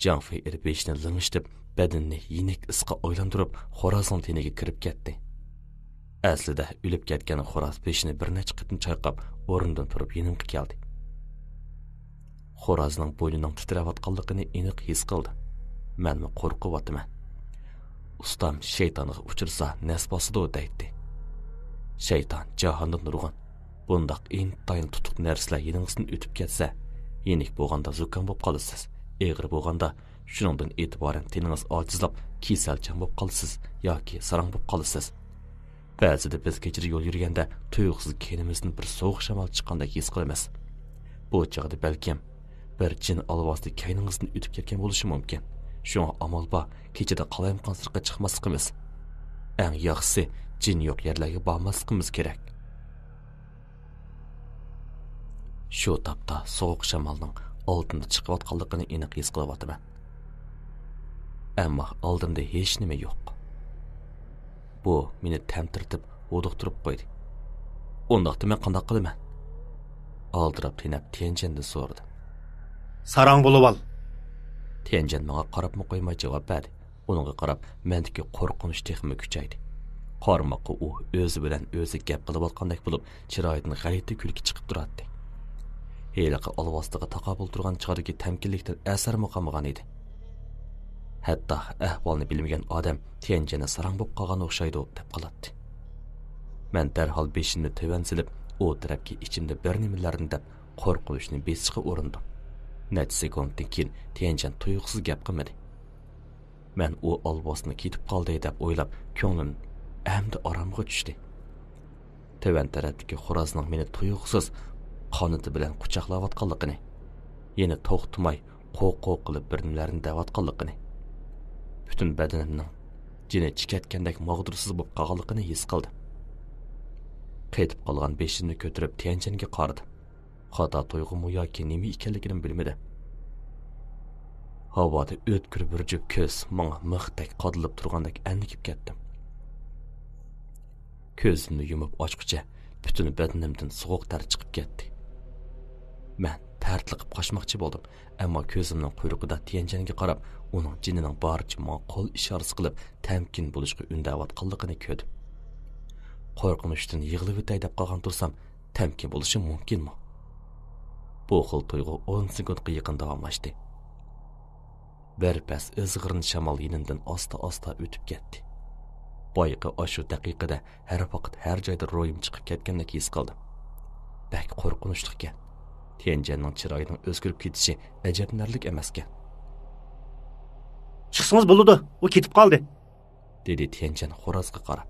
Janfiyer beshni ling'ishtib, badanni yenik isqa o'ylantirib, xo'rozning teniga kirib ketdi. Aslida o'lib ketgan xo'roz beshini bir necha qitim chayqab, o'rnidan turib yenimga keldi. Xo'rozning bo'ynining titrayotganligini aniq his qildi. Menmi qo'rqyapman. Ustam shaytonga uchirsa nasbosida o'taydi. Shayton jahonda nurg'un. Bundaq intayin tutuq narsalar yeningizdan o'tib ketsa, yenik bo'lganda zukam bo'lib qolasiz. Egri bo'lganda shuningdan e'tiboran teningiz ojizlab, kasalchan bo'lib qolasiz yoki sarang bo'lib qolasiz. Ba'zida biz kechira yo'l yurganda tuyuqsiz kenimizdan bir sovuq shamol chiqqandek his qilamiz. Bu chog'da balkim bir jin olvosida kayningizdan o'tib ketgan bo'lishi mumkin. Shunga amal bor, kechada qalayimqon sirqqa chiqmasligimiz. Eng yaxshisi jin yo'q yerlarga bormasligimiz kerak. Shu tapda sovuq shamolning oldinda chiqayotganligini aniq his qilyapman. Ammo oldimda hech nima yo'q. Bu meni tamtirtib, o'diqtirib qo'ydi. Undaqda men qanday qilaman? Aldirab tinab Tianjandan so'radi. Sarang bo'lib ol. Tianjan menga qarapmı qo'ymay javob berdi. Uningga qarab, mendagi qo'rqinish texmi kuchaydi. Qarmoqqa u o'zi bilan o'zi gap qilib olgandek bo'lib, chiroyidan g'alati kulki chiqib turardi. Heliqi olvostiga taqobil turgan chog'dagi tamkinlikdan asarmi qolmagan edi. Hatto ahvolni bilmagan odam Tianjanni sarang bo'lib qolgan o'xshaydi deb qoladi. Men darhol beshimni tuvan silib, u tarafga ichimda bir nimalarni deb qo'rqinishni besishga urindim. Necha sekunddan keyin Tianjan tuyuqsiz gap qilmadi. Men u olvosni ketib qoldi deb o'ylab, ko'nglim endi oromga tushdi. Tuvan tarafdagi xo'rozning meni tuyuqsiz qonati bilan quchoqlayotganligini, yana to'xtamay qo'q qilib bir nimalarni deyotganligini, butun badanimning jini chikatgandek mag'dursiz bo'lib qolganligini his qildim. Qaytib qolgan beshimni ko'tarib Tianjanga qaradim. Xato tuyg'umi yoki nima ekanligini bilmadim. Havoda o'tkir bir jup ko'z menga mixdek qodilib turgandek andikib ketdim. Ko'zimni yumib ochqicha butun badanimdan sovuq ter chiqib ketdi. Men tartliqib qochmoqchi bo'ldim, ammo ko'zimning quyruqida Tianjanga qarab, uning jinining boricha menga qo'l ishorasi qilib, tamkin bo'lishga undayotganligini ko'rdim. Qo'rqinishdan yig'ilib o'tay deb qolgan tursam, tamkin bo'lishi mumkinmi? Bu xil tuyg'u 10 sekundga yaqin davomlashdi. Berpas izg'irin shamol yinimdan asta-asta o'tib ketdi. Boyqa oshu daqiqada har vaqt har joyda ro'yim chiqib ketgandek his qildim. Bak qo'rqinchli. Tianjanning chiroyining o'zgarib ketishi ajablanarli emaskan. Chiqsangiz bo'ladi, u ketib qoldi, dedi Tianjan xo'rozga qarab.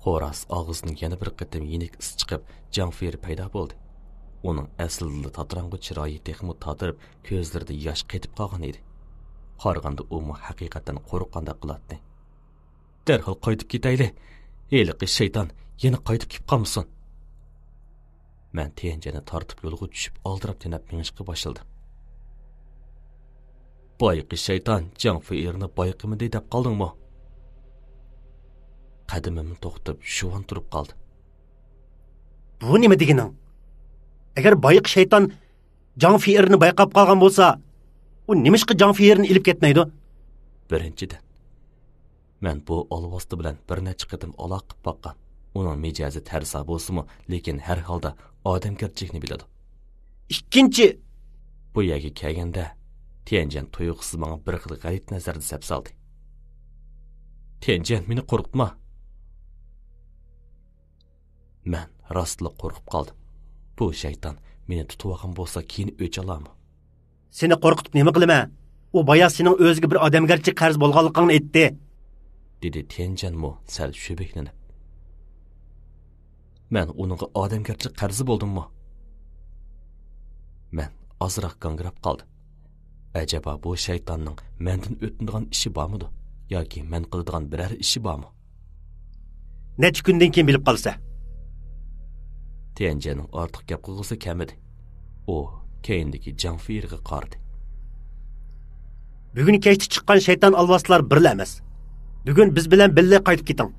Xo'roz og'zining yana bir qitim yenik is chiqib, Janfir paydo bo'ldi. Uning aslida tatrang'i chiroyi texmi tatirib, ko'zlarida yosh qetib qolgan edi. Qaraganda u haqiqatan qo'rqqanda qiladi. Darhol qaytib ketayli. Eliqi shayton yana qaytib kelib qolmasin. Men Tianjanni tortib yo'lga tushib, oldirab tenab minishga boshladim. Boyqi shayton Janfirni boyqimidi deb qoldingmi? Qadimimni to'xtab shuvan turib qoldi. Bu nima deganing? Agar boyiq shayton Janfirni bayqab qolgan bo'lsa, u nimishqa Janfirni ilib ketmaydi? Birinchidan, men bu olvosti bilan bir necha qatim aloqa qilib boqqan. Uning mijozi tarsa bo'lsa-mu, lekin har holda odamgarchilikni biladi. Ikkinchi, bu yerga kelganda Tianjan tuyuqsiz menga bir xil g'alati nazarda sap soldi. Tianjan, meni qo'rqitma. Men rostla qo'rqib qoldim. Bu shayton meni tutib olgan bo'lsa, keyin o'ch olammi? Seni qo'rqitib nima qilaman? U boya sening o'ziga bir odamgarchilik qarz bo'lganligini aytdi, dedi Tianjan mo sal shubiklanib. Men uningga odamgarchilik qarzi bo'ldimmi? Men ozroq gangrab qoldim. Acaba bu shaytonning mendan o'tadigan ishi bormidi yoki men qiladigan biror ishi bormi? Necha kundan keyin bilib qolsa? Tianjanning ortiq gap qilg'isi kamidi. U keyindagi Janfirga qaradi. Bugun kechda chiqqan shayton alvoslar birla emas. Bugun biz bilan birga qaytib keting.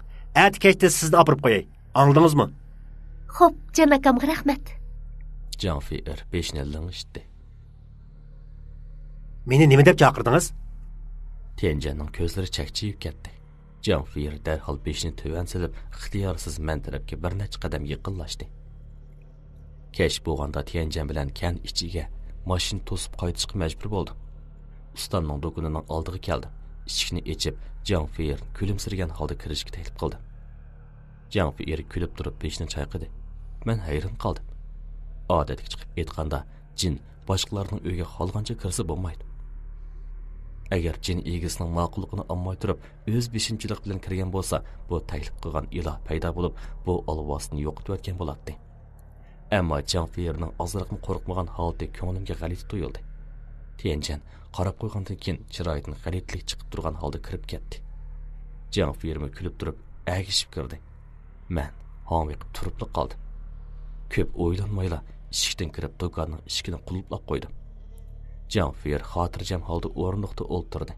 At kechda sizni olib qo'yay. Anladingizmi? Xo'p, Jan akamga rahmat. Janfir beshini lingishdi. Meni nima deb chaqirdingiz? Tianjanning ko'zlari chaqchiyib ketdi. Janfir darhol beshini tuvan silib, ixtiyorsiz men tarafga bir necha qadam yaqinlashdi. Kech bo'lganda Tianjan bilan kan ichiga mashina to'sib qaytishga majbur bo'ldim. Ustamning do'konining oldiga keldim. Eshikni ochib, Janfir kulimsirgan holda kirishga taklif qildi. Janfir kulib turib beshini chayqadi. Men hayron qoldim. Odatga chiqib aytganda, jin boshqalarning uyga qolgancha kirsa bo'lmaydi. Agar jin egisining ma'qulligini olmay turib, o'z beshinchilik bilan kirgan bo'lsa, bu taklif qilgan iloh paydo bo'lib, bu olvosni yo'qotib o'tgan bo'ladi. Ammo Janfirning ozroqmi qo'rqmagan holda ko'nglimga g'alati tuyuldi. Tianjan qarab qo'ygandan keyin chiroyidan g'alitlik chiqib turgan holda kirib ketdi. Janfirmi kulib turib, agishib kirdi. Men homiqib turib qoldim. Ko'p o'ylanmayla eshikdan kirib do'konning eshigini qulflab qo'ydim. Janfir xotirjam holda o'rindiqda o'ltirdi.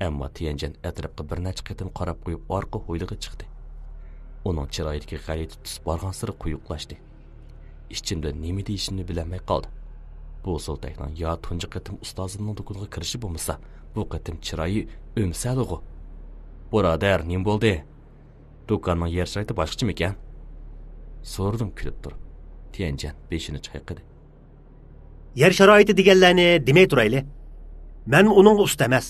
Ammo Tianjan atrofga bir necha qatim qarab qo'yib, orqa hovliga chiqdi. Uning chiroyidagi g'alati tus borgan sari quyuqlashdi. Ichimda nima deyishimni bilmay qoldim. Bu Sultakning yo tunji qatim ustozining do'koniga kirishi bo'lmasa, bu qatim chiroyi o'msalug'i. Birodar, nim bo'ldi? Do'konning yer sharoiti boshqachimi ekan? So'radim kulib turib. Tianjan beshini chayqadi. Yer sharoiti deganlarni demay turayli. Men uning usta emas.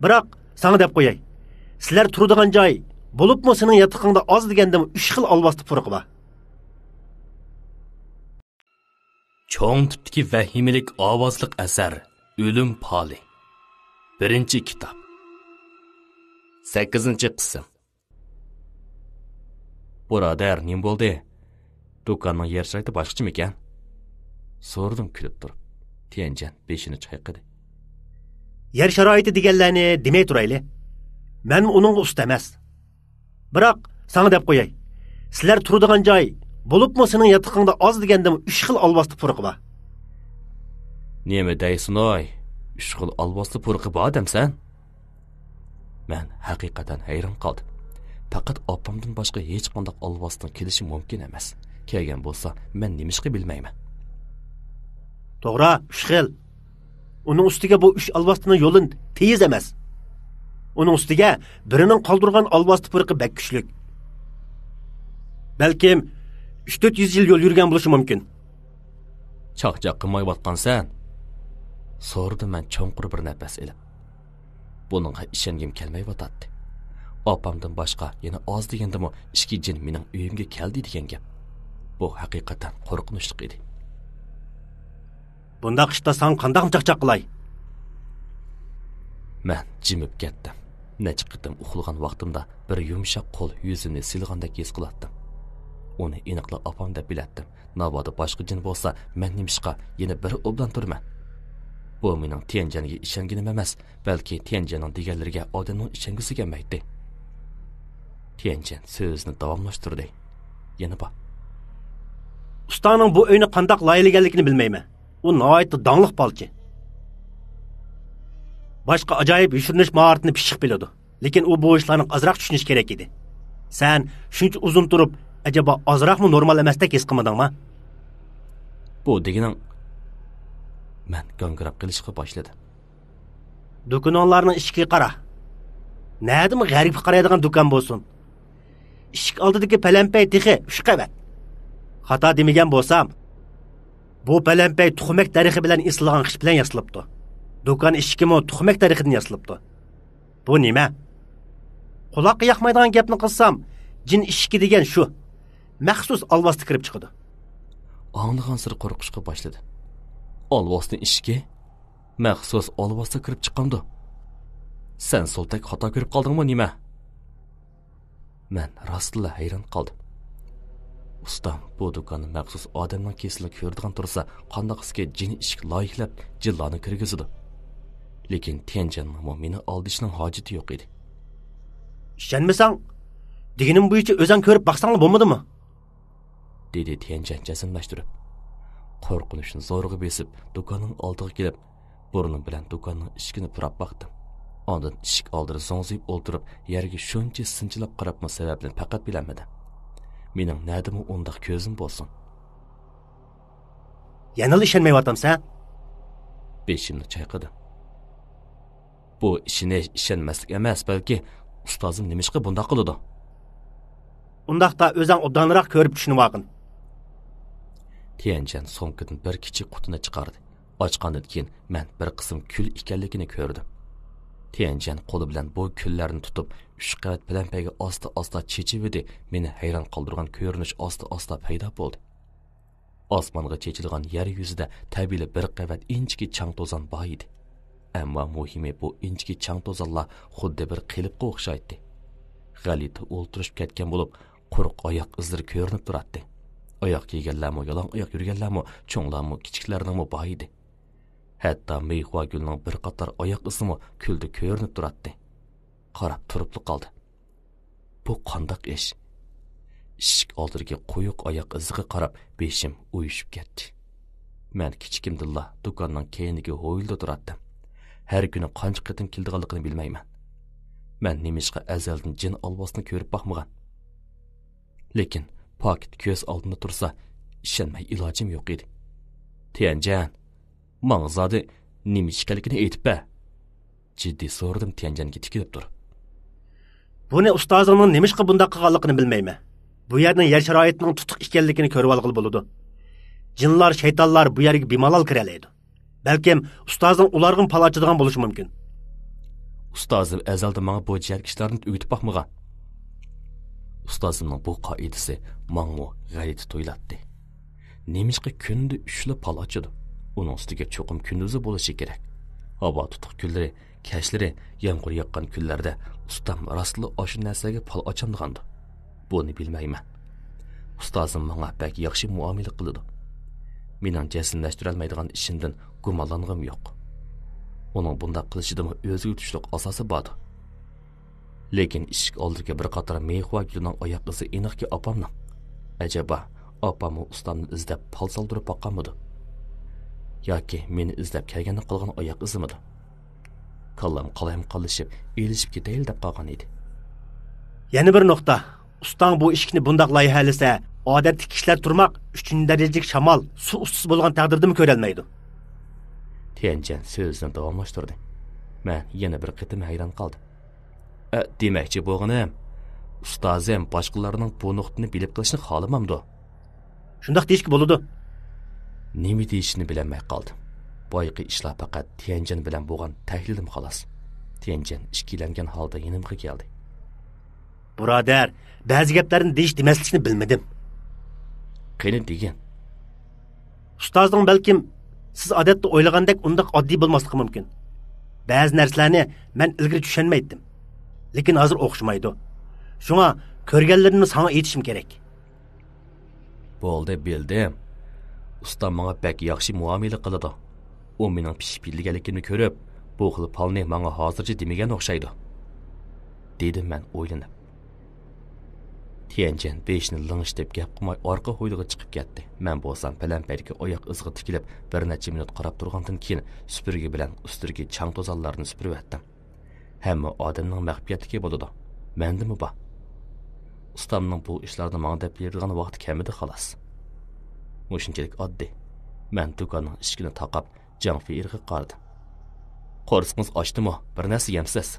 Biroq sana deb qo'yay. Sizlar turadigan joy bo'libmi sening yotiqingda oz deganda 3 xil alvasti puruqi bor. Cho'ng tipdagi vahimalik ovozliq asar O'lim poli. 1-kitob. 8-qism. Birodar, nim bo'ldi? Do'konning yer sharoiti boshqachimi ekan? So'radim kulib turib. Tianjan beshini chayqadi. Yer sharoiti deganlarni demay turayli. Men uning usta emas. Biroq sana deb qo'yay. Sizlar turadigan joy bo'libmi sening yotiqingda oz deganda 3 xil alvasti puruqi bor. Nima deysin oy? 3 xil alvasti puruqi bor odamsan? Men haqiqatan hayron qoldim. Faqat opamdan boshqa hech qanday alvostin kelishi mumkin emas. Kelgan bo'lsa, men nimishqa bilmayman. To'g'ri, 3 xil. Uning ustiga bu 3 alvostini yo'lin tez emas. Uning ustiga birining qoldirgan alvosti puruqi bak kuchlik. Balkim 3-400 yil yo'l yurgan bo'lishi mumkin. Chaqchaq qilmayotgansan? So'rdim men cho'nqur bir nafas ilib. Buningga ishongim kelmayotdi. Opamdan boshqa yana oz degandimi 2 jin mening uyimga keldi degan gap. Bu haqiqatan qo'rqinchli edi. Bunda qishda sen qanday chaqchaq qilay? Men jimib ketdim. Necha qitim uxlagan vaqtimda bir yumshoq qo'l yuzimni silgandek his qilatdim. Uni aniqla opam deb bilatdim. Navoda boshqa jin bo'lsa, men nimishqa yana bir obdan turman. Bu mening Tianjaniga ishonganim emas, balki Tianjanning deganlariga odamning ishongisi kelmaydi. Tianjan so'zni davomlashtirdi. Yana bor. Ustaning bu uyni qanday laylaganligini bilmayman. U nihoyatda dangliq palchi. Boshqa ajoyib yushirinish mahoratini pishiq biladi. Lekin u bu ishlarni azroq tushunish kerak edi. Sen shuncha uzun turib, acaba azroqmi normal emasdek his qilmadingmi? Bu deganing men gangirab qilishga boshladim. Do'konlarning ishiga qara. Nədimi g'arib qaraydigan do'kon bo'lsin. Ishik oldidagi palampay texi 3 qavat. Xato demagan bo'lsam, bu palampay tuxumak tarixi bilan isilgan qish bilan yasalibdi. Do'kon ishikimi tuxumak tarixidan yasalibdi. Bu nima? Quloqqa yoqmaydigan gapni qilsam, jin ishiki degan shu. Maxsus alvasti kirib chiqadi. Anglagan sir qo'rqishga boshladi. Alvosni ishiki maxsus alvasti kirib chiqqandi. Sen Sultak xato ko'rib qoldingmi nima? Men rostla hayron qoldim. Ustam bu do'konni maxsus odamning kesilib ko'rdigan tursa, qandaqsiga jin ishik loyihlab jillarni kirgizdi. Lekin Tianjanning meni oldishning hojati yo'q edi. Ishonmasang, deganim bo'yicha o'zing ko'rib baqsang bo'lmadimi? Dedi Tianjan jazmlashtirib. Qo'rqinishni zo'rg'a besib, do'konning oldiga kelib, burnim bilan do'konning ishigini purab baqdim. Ondan ishik oldida zo'ngzib o'ltirib, yerga shuncha sinchilab qarabma sababini faqat bilamadim. Mening nadimi undaq ko'zim bo'lsin. Yana ishonmayapsan? Beshimni chayqadim. Bu ishini ishonmaslik emas, balki ustozim nimishqa bundoq qiladi? Undaqda o'zing obdanroq ko'rib tushunib olgin. Tianjan so'mkadan bir kichik qutini chiqardi. Ochgandan keyin men bir qism kul ekanligini ko'rdim. Tianjan qo'li bilan bu kullarni tutib, 3 qavat palampaga asta-asta chechivdi. Meni hayron qoldirgan ko'rinish asta-asta paydo bo'ldi. Osmonga chechilgan yer yuzida tabiiy bir qavat inchki chang to'zon bor edi. Ammo muhimi bu inchki chang to'zonlar xuddi bir qilibga o'xshaydi. G'alita o'ltirib ketgan bo'lib, quruq oyoq izlari ko'rinib turardi. Oyoq yeganlarmi, yalong oyoq yurganlarmi, cho'nglarmi, kichiklarningmi bor edi. Hatto meyxva gulning bir qator oyoq izimi kulda ko'rinib turardi. Qarab turib qoldi. Bu qandoq ish? Ishik oldirga qo'yuq oyoq iziga qarab beshim uyushib ketdi. Men kichikimdilla do'konning keyiniga ho'yilda turardim. Har kuni qancha qitim keldiganligini bilmayman. Men nimishqa azaldan jin alvosini ko'rib boqmagan. Lekin paket ko'z oldimda tursa, ishonmay ilojim yo'q edi. Tianjan, manga zodi nima ishkaligini aytib be. Jiddiy so'radim Tianjanga tikilib turib. Buni ustozingning nima ishqa bundaq qilganligini bilmayman. Bu yerning yer sharoitining tutuq ekanligini ko'rib olg'il bo'ladi. Jinlar, shaytonlar bu yerga bemalol kira oladi. Balkim ustozing ularga palachadigan bo'lishi mumkin. Ustozim azalda menga bu yerga ishlarni o'rgatib boqmagan. Ustozimning bu qoidasi menga g'ayrat to'ylatdi. Nemishqa kunda 3 pal ochadi. Uning ustiga cho'qim kunduzi bo'lishi kerak. Havo tutuq kunlari, kashlari, yomg'ir yoqqan kunlarda ustam rostli oshu narsaga pal ochamdigandi. Buni bilmayman. Ustozim menga pek yaxshi muomala qiladi. Mening jasmlashtirolmaydigan ishimdan gumonlangim yo'q. Uning bunday qilishida o'ziga tushliq asosi bor. Lekin eshik oldiga bir qator mehva gulining oyoq izi aniqki opamning. Ajaba opam ustamni izlab pal soldirib boqqanmidi? Yoki meni izlab kelganda qolgan oyoq izimidi? Kallam qalayim qolishib, elishib ketayil deb qolgan edi. Yana bir nuqta. Ustang bu ishni bundaq loyihalasa, odatdagi kishilar turmoq 3-darajalik shamol, suv ustisi bo'lgan taqdirda mi ko'rolmaydi? Tianjan so'zini davomlashtirdi. Men yana bir qitim hayron qoldim. Demakchi bo'lganim, ustozim boshqalarning bu nuqtani bilib qilishni xohlamamdi. Shundaq deyishki bo'ladi. Nima deyishni bilmay qoldim. Boyqi ishlar faqat Tianjan bilan bo'lgan tahlilim xolos. Tianjan ishkilangan holda yanimga keldi. Birodar, ba'zi gaplarni deyish demaslikni bilmadim. Qani degan. Ustozing balkim siz odatda o'ylagandek undaq oddiy bo'lmasligi mumkin. Ba'zi narsalarni men ilgari tushunmaydim. Lekin hozir o'xshamaydi. Shunga ko'rganlarimni sana aytishim kerak. Bo'ldi, bildim. Ustam menga bek yaxshi muomala qiladi. U mening pishib bilganligimni ko'rib, bu xil palni menga hozircha demagan o'xshaydi. Dedim men o'ylanib. Tianjan beshni ling'ishtib gap qilmay orqa hovliga chiqib ketdi. Men bo'lsam palamparga oyoq izg'i tikilib bir necha minut qarab turgandan keyin supurgi bilan ustirgi chang to'zonlarni supurib etdim. Hamma odamning mag'fiyatiga bo'ladi. Mendimi bor? Ustamning bu ishlarni menga deb bergan vaqti kamidi xolos. Mushunchalik oddiy. Men do'konning eshigini taqab Janfirga qaradim. Qo'rsingiz ochdimi? Bir narsa yemsiz?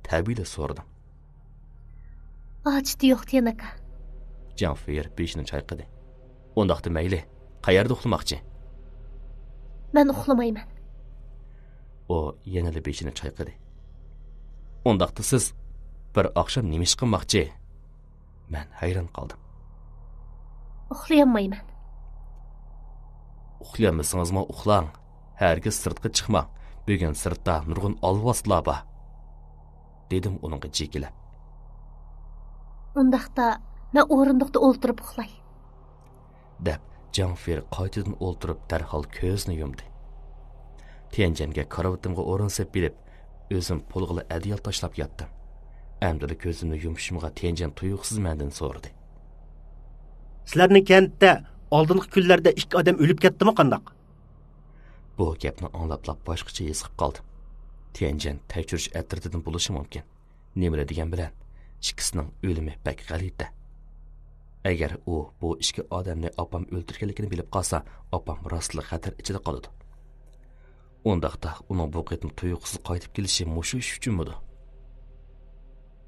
Tabiiyda so'radim. Ochdi yo'q Tianaka. Janfir beshini chayqadi. Undaqda mayli, qayerda uxlamoqchi? Men uxlamayman. O yana beshini chayqadi. Undaqda siz bir oqshom nima ish qilmoqchi? Men hayron qoldim. Uxlayolmayman. Uxlayolmasingizmi uxlang. Hargiz sirtqa chiqmang. Bugun sirtda nurg'un olvoslar bor. Dedim uningga jekilib. Undaqda men o'rindiqda o'ltirib uxlay. Deb Janfir qaytadan o'ltirib darhol ko'zni yumdi. Tianjanga karavatimga o'rinsiz bilib, o'zim polg'ili adiyal tashlab yotdim. Amdili ko'zimni yumishimga Tianjan tuyuqsiz mendan so'radi. Sizlarning kentda oldingi kunlarda 2 odam o'lib ketdimi qandaq? Bu gapni anglab boshqacha his qilib qoldim. Tianjan tekshirish atritidan bo'lishi mumkin. Nima degan bilan ikkisining o'limi pek g'alita. Agar u bu ikki odamni opam o'ldirganligini bilib qolsa, opam rostli xatar ichida qoladi. Undaqda uning bu qitim tuyuqsiz qaytib kelishi mushu ish uchunmidi?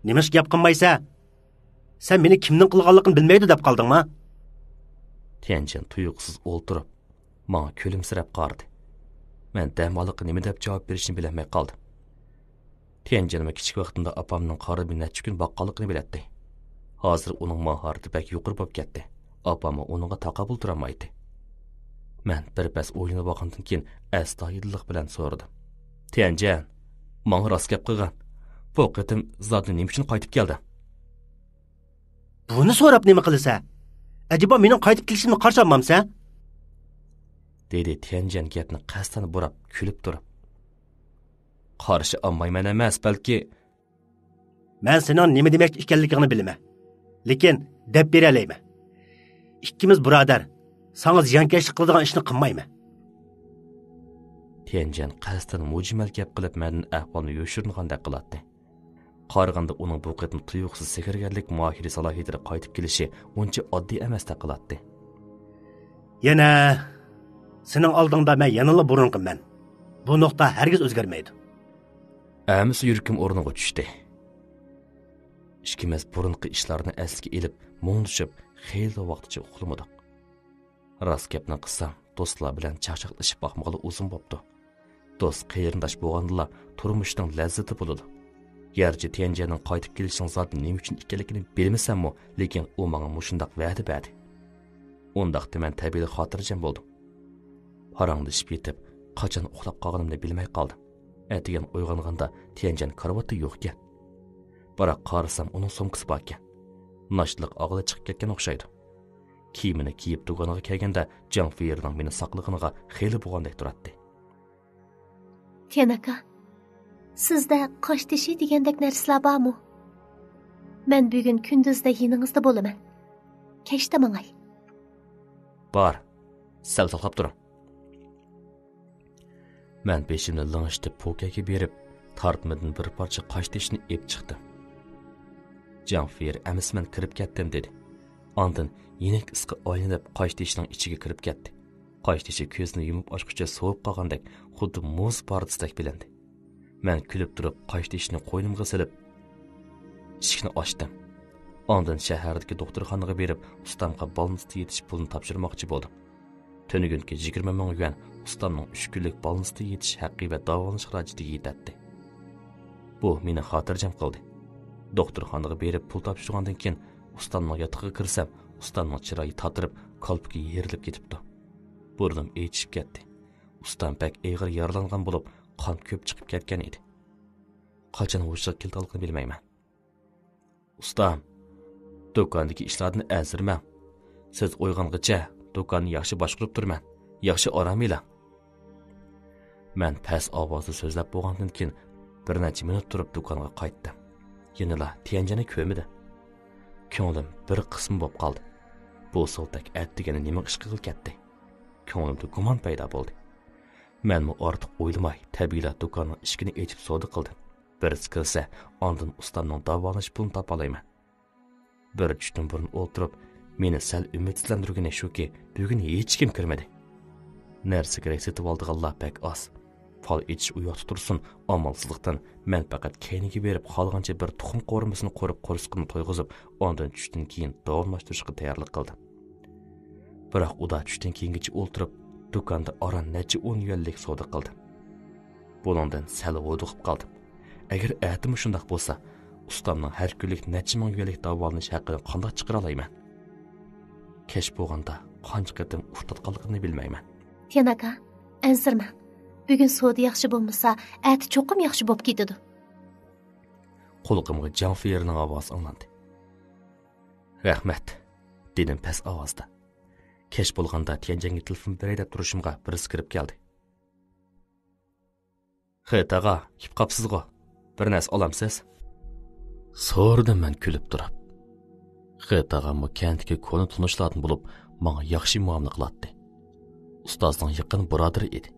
Nimish gap qilmaysa, sen meni kimning qilganligini bilmaydi deb qoldingmi? Tianjan tuyuqsiz o'ltirib, menga kulimsirab qaradi. Men damoliq nima deb javob berishni bilmay qoldim. Tianjanma kichik vaqtimda opamning qaribi necha kun boqqanligini biladi. Hozir uning mahorati pek yuqori bo'lib ketdi. Opam uningga taqabul turolmaydi. Men bir pas o'ylanib boqqandan keyin astoydillik bilan so'radim. Tianjan, menga rost gap qilgan. Bu qitim zotni nima uchun qaytib keldi? Buni so'rab nima qilsa? Acaba mening qaytib kelishimni qarshi olmamsa? Dedi Tianjan gapni qasdan burab kulib turib. Qarshi olmayman emas, balki men sening nima demak ekanligingni bilaman. Lekin deb bera olayman. Ikkimiz birodar, sana ziyonkashlik qiladigan ishni qilmayman. Tianjan qasdan mujmal gap qilib mendan ahvolni yo'shirgandek qiladi. Qaraganda uning bu qitim tuyuqsiz sehrgarlik mohiri salohiyatiga qaytib kelishi uncha oddiy emasdek qiladi. Yana sening oldingda men yanıla burunqiman. Bu nuqta hargiz o'zgarmaydi. Әмісі yürküm o'rniga tushdi. Ikimiz burunqi ishlarni asliga elib, muңdishib, xeyli vaqtcha uxlamadik. Rost gapni qilsam, do'stlar bilan chaqchaqlashib boqmag'ali uzun bo'pti. Do'st qayrindosh bo'lgandila turmushning lazzati bo'ladi. Gerçi Tianjianning qaytib kelishining zoti nima uchun ekanligini bilmasam-mu, lekin u menga mushundaq va'da berdi. Undaqda men tabiiy xotirjam bo'ldim. Parangdishib yetib, qachon uxlab qolganimni bilmay qoldim. Ertagan uyg'onganda Tianjian karavotda yo'q ekan. Biroq qarasam uning sumkasi bor ekan. Nashliq og'ida chiqib ketgan o'xshaydi. Kiyimini kiyib do'koniga kelganda Jiang Feirning meni saqlig'iniga xeyli bo'lgandek turadi. Tian aka, sizda qosh tishi degandek narsalar bormi? Men bugun kunduzda yiningizda bo'laman. Kechda mangay. Bor. Sal to'xtab turing. Men beshimni ling'ishtirib pokaga berib, tartmadan bir parcha qosh tishini ep chiqdim. Jiang Feir "Amisman kirib ketdim" dedi. Ondan yenik isqi aylanib qosh tishining ichiga kirib ketdi. Qosh tishi ko'zni yumib ochguncha sovib qolgandek, xuddi muz pardisdek bilindi. Men kulib turib qosh tishini qo'ynimga silib, eshikni ochdim. Ondan shahardagi doktorxonaga berib, ustamga balnisti yetish pulini topshirmoqchi bo'ldim. Tönügünki 20 ming yuan ustamning 3 kunlik balnisti yetish haqqi va davolanish xarajiga yetadi. Bu meni xotirjam qildi. Doktorxonaga berib pul topshirgandan keyin ustamning yotog'iga kirsam, ustamning chiroyi tatirib, qalbga yerilib ketibdi. Burnim echib ketdi. Ustam pek og'ir yaralangan bo'lib, qon ko'p chiqib ketgan edi. Qachon hushiga kelganligini bilmayman. Ustam, do'kondagi ishlarni azirman. Siz uyg'ongacha do'konni yaxshi boshqarib turman. Yaxshi orom eling. Men past ovozda so'zlab bo'lgandan keyin bir necha minut turib do'konga qaytdim. Yanıla Tianjianni ko'rmadi. Ko'nglim bir qism bo'lib qoldi. Bu soltak atdigani nima ish qilib ketdi? Ko'nglimda gumon paydo bo'ldi. Men mu ortiq o'ylamay, tabiiyla do'konning eshigini ochib savdo qildim. Bir kirsa, ondan ustamning davolanish pulini topa olayman. Bir tushdan burun o'tirib, meni sal umidsizlantirgani shuki, bugun hech kim kirmadi. Narsa kerak setib oldiganlar pek oz. Fal ichish u yoqda tursin, amalsizlikdan men faqat keyniga berib qolgancha bir tuxum qo'rmasini qo'rib qo'rsqini to'yg'izib, ondan tushdan keyin davomlashtirishga tayyorlik qildim. Biroq uda tushdan keyingacha o'ltirib, do'konda oran necha 10 yuanlik savdo qildim. Buningdan sal o'diqib qoldim. Agar atim shundoq bo'lsa, ustamning har kunlik necha ming yuanlik davolanish haqqini qanday chiqara olayman? Kech bo'lganda qancha qatim uxtatganligimni bilmayman. Tian aka, ansirman. Bugun savdo yaxshi bo'lmasa, ati cho'qim yaxshi bo'lib ketadi. Qulog'imga Jiang Feirning ovozi anglandi. "Rahmat", dedim past ovozda. Kech bo'lganda Tianjianga telefon beray deb turishimga birisi kirib keldi. "Xetaga, kip qapsizg'o. Bir narsa olamsiz?" So'rdim men kulib turib. Xetaga mukantga koni tunishlardan bo'lib, menga yaxshi muomala qiladi. Ustozning yaqin birodari edi.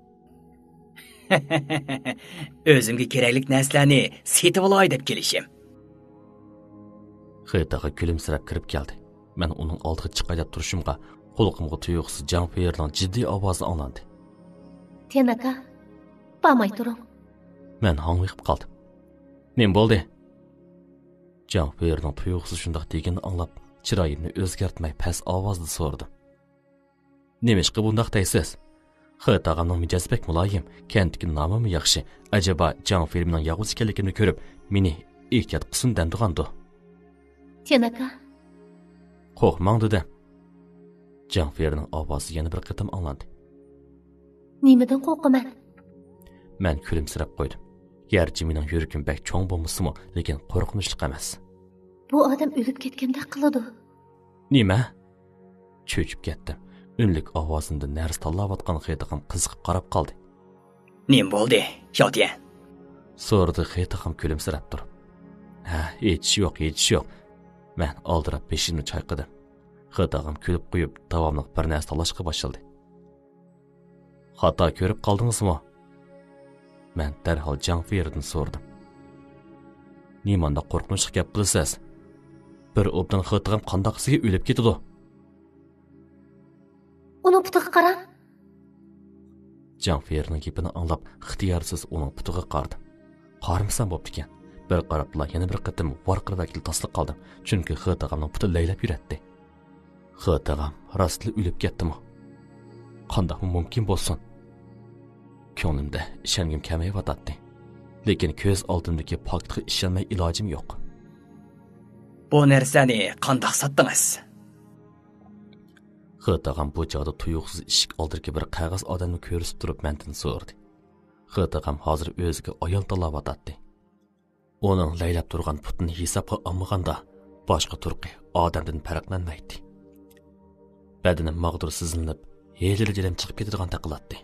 O'zimga kerakli narsalarni setib olay deb kelishim. Xetaga kulimsirab kirib keldi. Men uning oldiga chiqay deb turishimga qulog'imga tuyuqsiz Jiang Feirning jiddiy ovozi anglandi. Tian aka, bormay turing. Men hangiqib qoldim. "Nim bo'ldi?" Jiang Feirning tuyuqsiz shundoq deganini anglab, chiroyimni o'zgartmay past ovozda so'radim. "Nima ishqa bundaq deysiz? Xitoyning mijozi pek muloyim, kentdagi nomimi yaxshi. Ajaba Jiang Feirning yog'och ekanligini ko'rib, meni ehtiyot qilsin dandig'andi." Tian aka, "Qo'rqmang" dedi. Jiang Feirning ovozi yana bir qatam anglandi. nimadan qo'rqaman? Men kulimsirab qo'ydim. Gerçi mening yuragim bek cho'ng bo'lmasimi, lekin qo'rqinchli emas. Bu odam o'lib ketganda qiladi. Nima? Cho'chib ketdim. Unlik ovozimda nars tanlayotgan Xitoyga qiziqib qarab qoldi. "Nim bo'ldi, Xiaotian?" So'radi Xitoy kulimsirab turib. "Ha, hech yo'q. Men oldirab beshimni chayqadim. Xitoy kulib qo'yib, davomli bir narsa talashga boshladi. "Xato ko'rib qoldingizmi?" Men darhol Jiang Feirdan so'radim. "Nimanda qo'rqinchli gap qilasiz? Bir obdan Xitoy qandoqsiga o'lib ketadi?" Uni putiga qarang. Janfiyerning gapini anglab, ixtiyorsiz uning putiga qardim. Qarmasam bo'pti ekan. Bir qarabla yana bir qatim varqirab akil tasliq qoldim, chunki Xitag'amning puti laylab yuratdi. Xitag'am rostli o'lib ketdimi? Qanday mumkin bo'lsin? Ko'nglimda ishongim kamayotdi. Lekin ko'z oldimdagi pokitga ishonmay ilojim yo'q. Bu narsani qandoq sotdingiz? Xitag'am bu joyda tuyuqsiz eshik oldidagi bir qog'oz odamni ko'rsatib turib mendan so'radi. Xitag'am hozir o'ziga ayol tanlayotdi. Onun laylab turgan putini hisobga olmaganda boshqa turqi odamdan farqlanmaydi. Badanim mag'dur sizlanib, yelirim chiqib ketadigan taqiladi.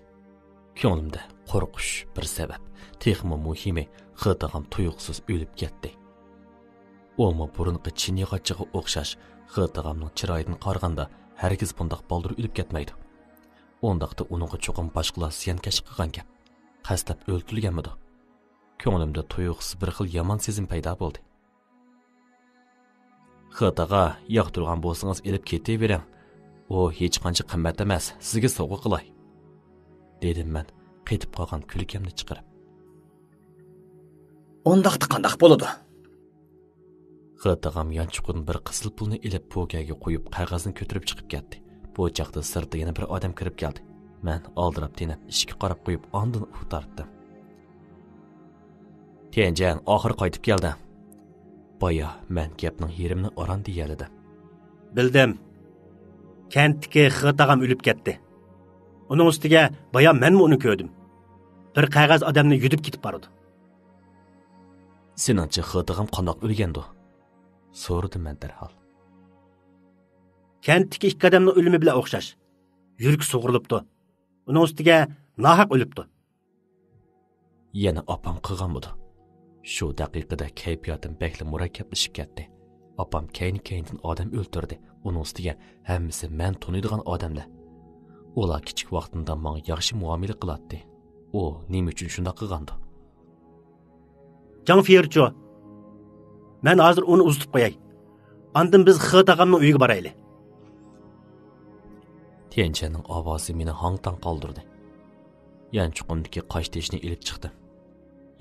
Ko'nglimda qo'rqish bir sabab, texmo muhimi Xitag'am tuyuqsiz o'lib ketdi. O'mo burunqi chinyog'achiga o'xshash Xitag'amning chiroyidan qaraganda hargiz bundoq baldur o'lib ketmaydi. Ondaqda uningga cho'qim boshqalar siyankash qilgan gap. Qaslab o'ltirilganmidi? Ko'nglimda tuyuqsiz bir xil yomon sezim paydo bo'ldi. Xitag'a yoqtirgan bo'lsangiz elib ketavering. O hech qancha qimmat emas, sizga sovg'a qilay, dedim men qetib qolgan kulkamni chiqarib. Ondaqda qandoq bo'ladi? Xitag'am yanchuqdan bir qizil pulni ilib po'kaga qo'yib qog'ozni ko'tarib chiqib ketdi. Bu chaqda sirtda yana bir odam kirib keldi. Men oldirab tenib ishga qarab qo'yib ondan o'tardim. Tianjan oxir qaytib keldi. Boya men gapning yerimni oran deyaladi. Bildim. Kentdagi Xitag'am o'lib ketdi. Uning ustiga boya menmi uni ko'rdim. Bir qog'oz odamni yudib ketib bordi. Seningcha Xitag'am qandoq o'lgandi? So'radim men darhol. Kentdagi ikki odamning o'limi bilan o'xshash. Yurak sug'urilibdi. Uning ustiga nohaq o'libdi. Yana opam qilganmidi? Shu daqiqada kayfiyatim bekli murakkablashib ketdi. Opam keyin-keyindan odam o'ltirdi. Uning ustiga hammasi men taniydigan odamlar. Ular kichik vaqtimda menga yaxshi muomala qiladi. O nima uchun shunday qilgandi? Janfiyercho. Men hozir uni uzatib qo'yay. Ondan biz Xitag'amning uyiga boraylik. Tianjanning ovozi meni hang-tang qoldirdi. Yanchuqimdagi qosh teshni ilib chiqdim.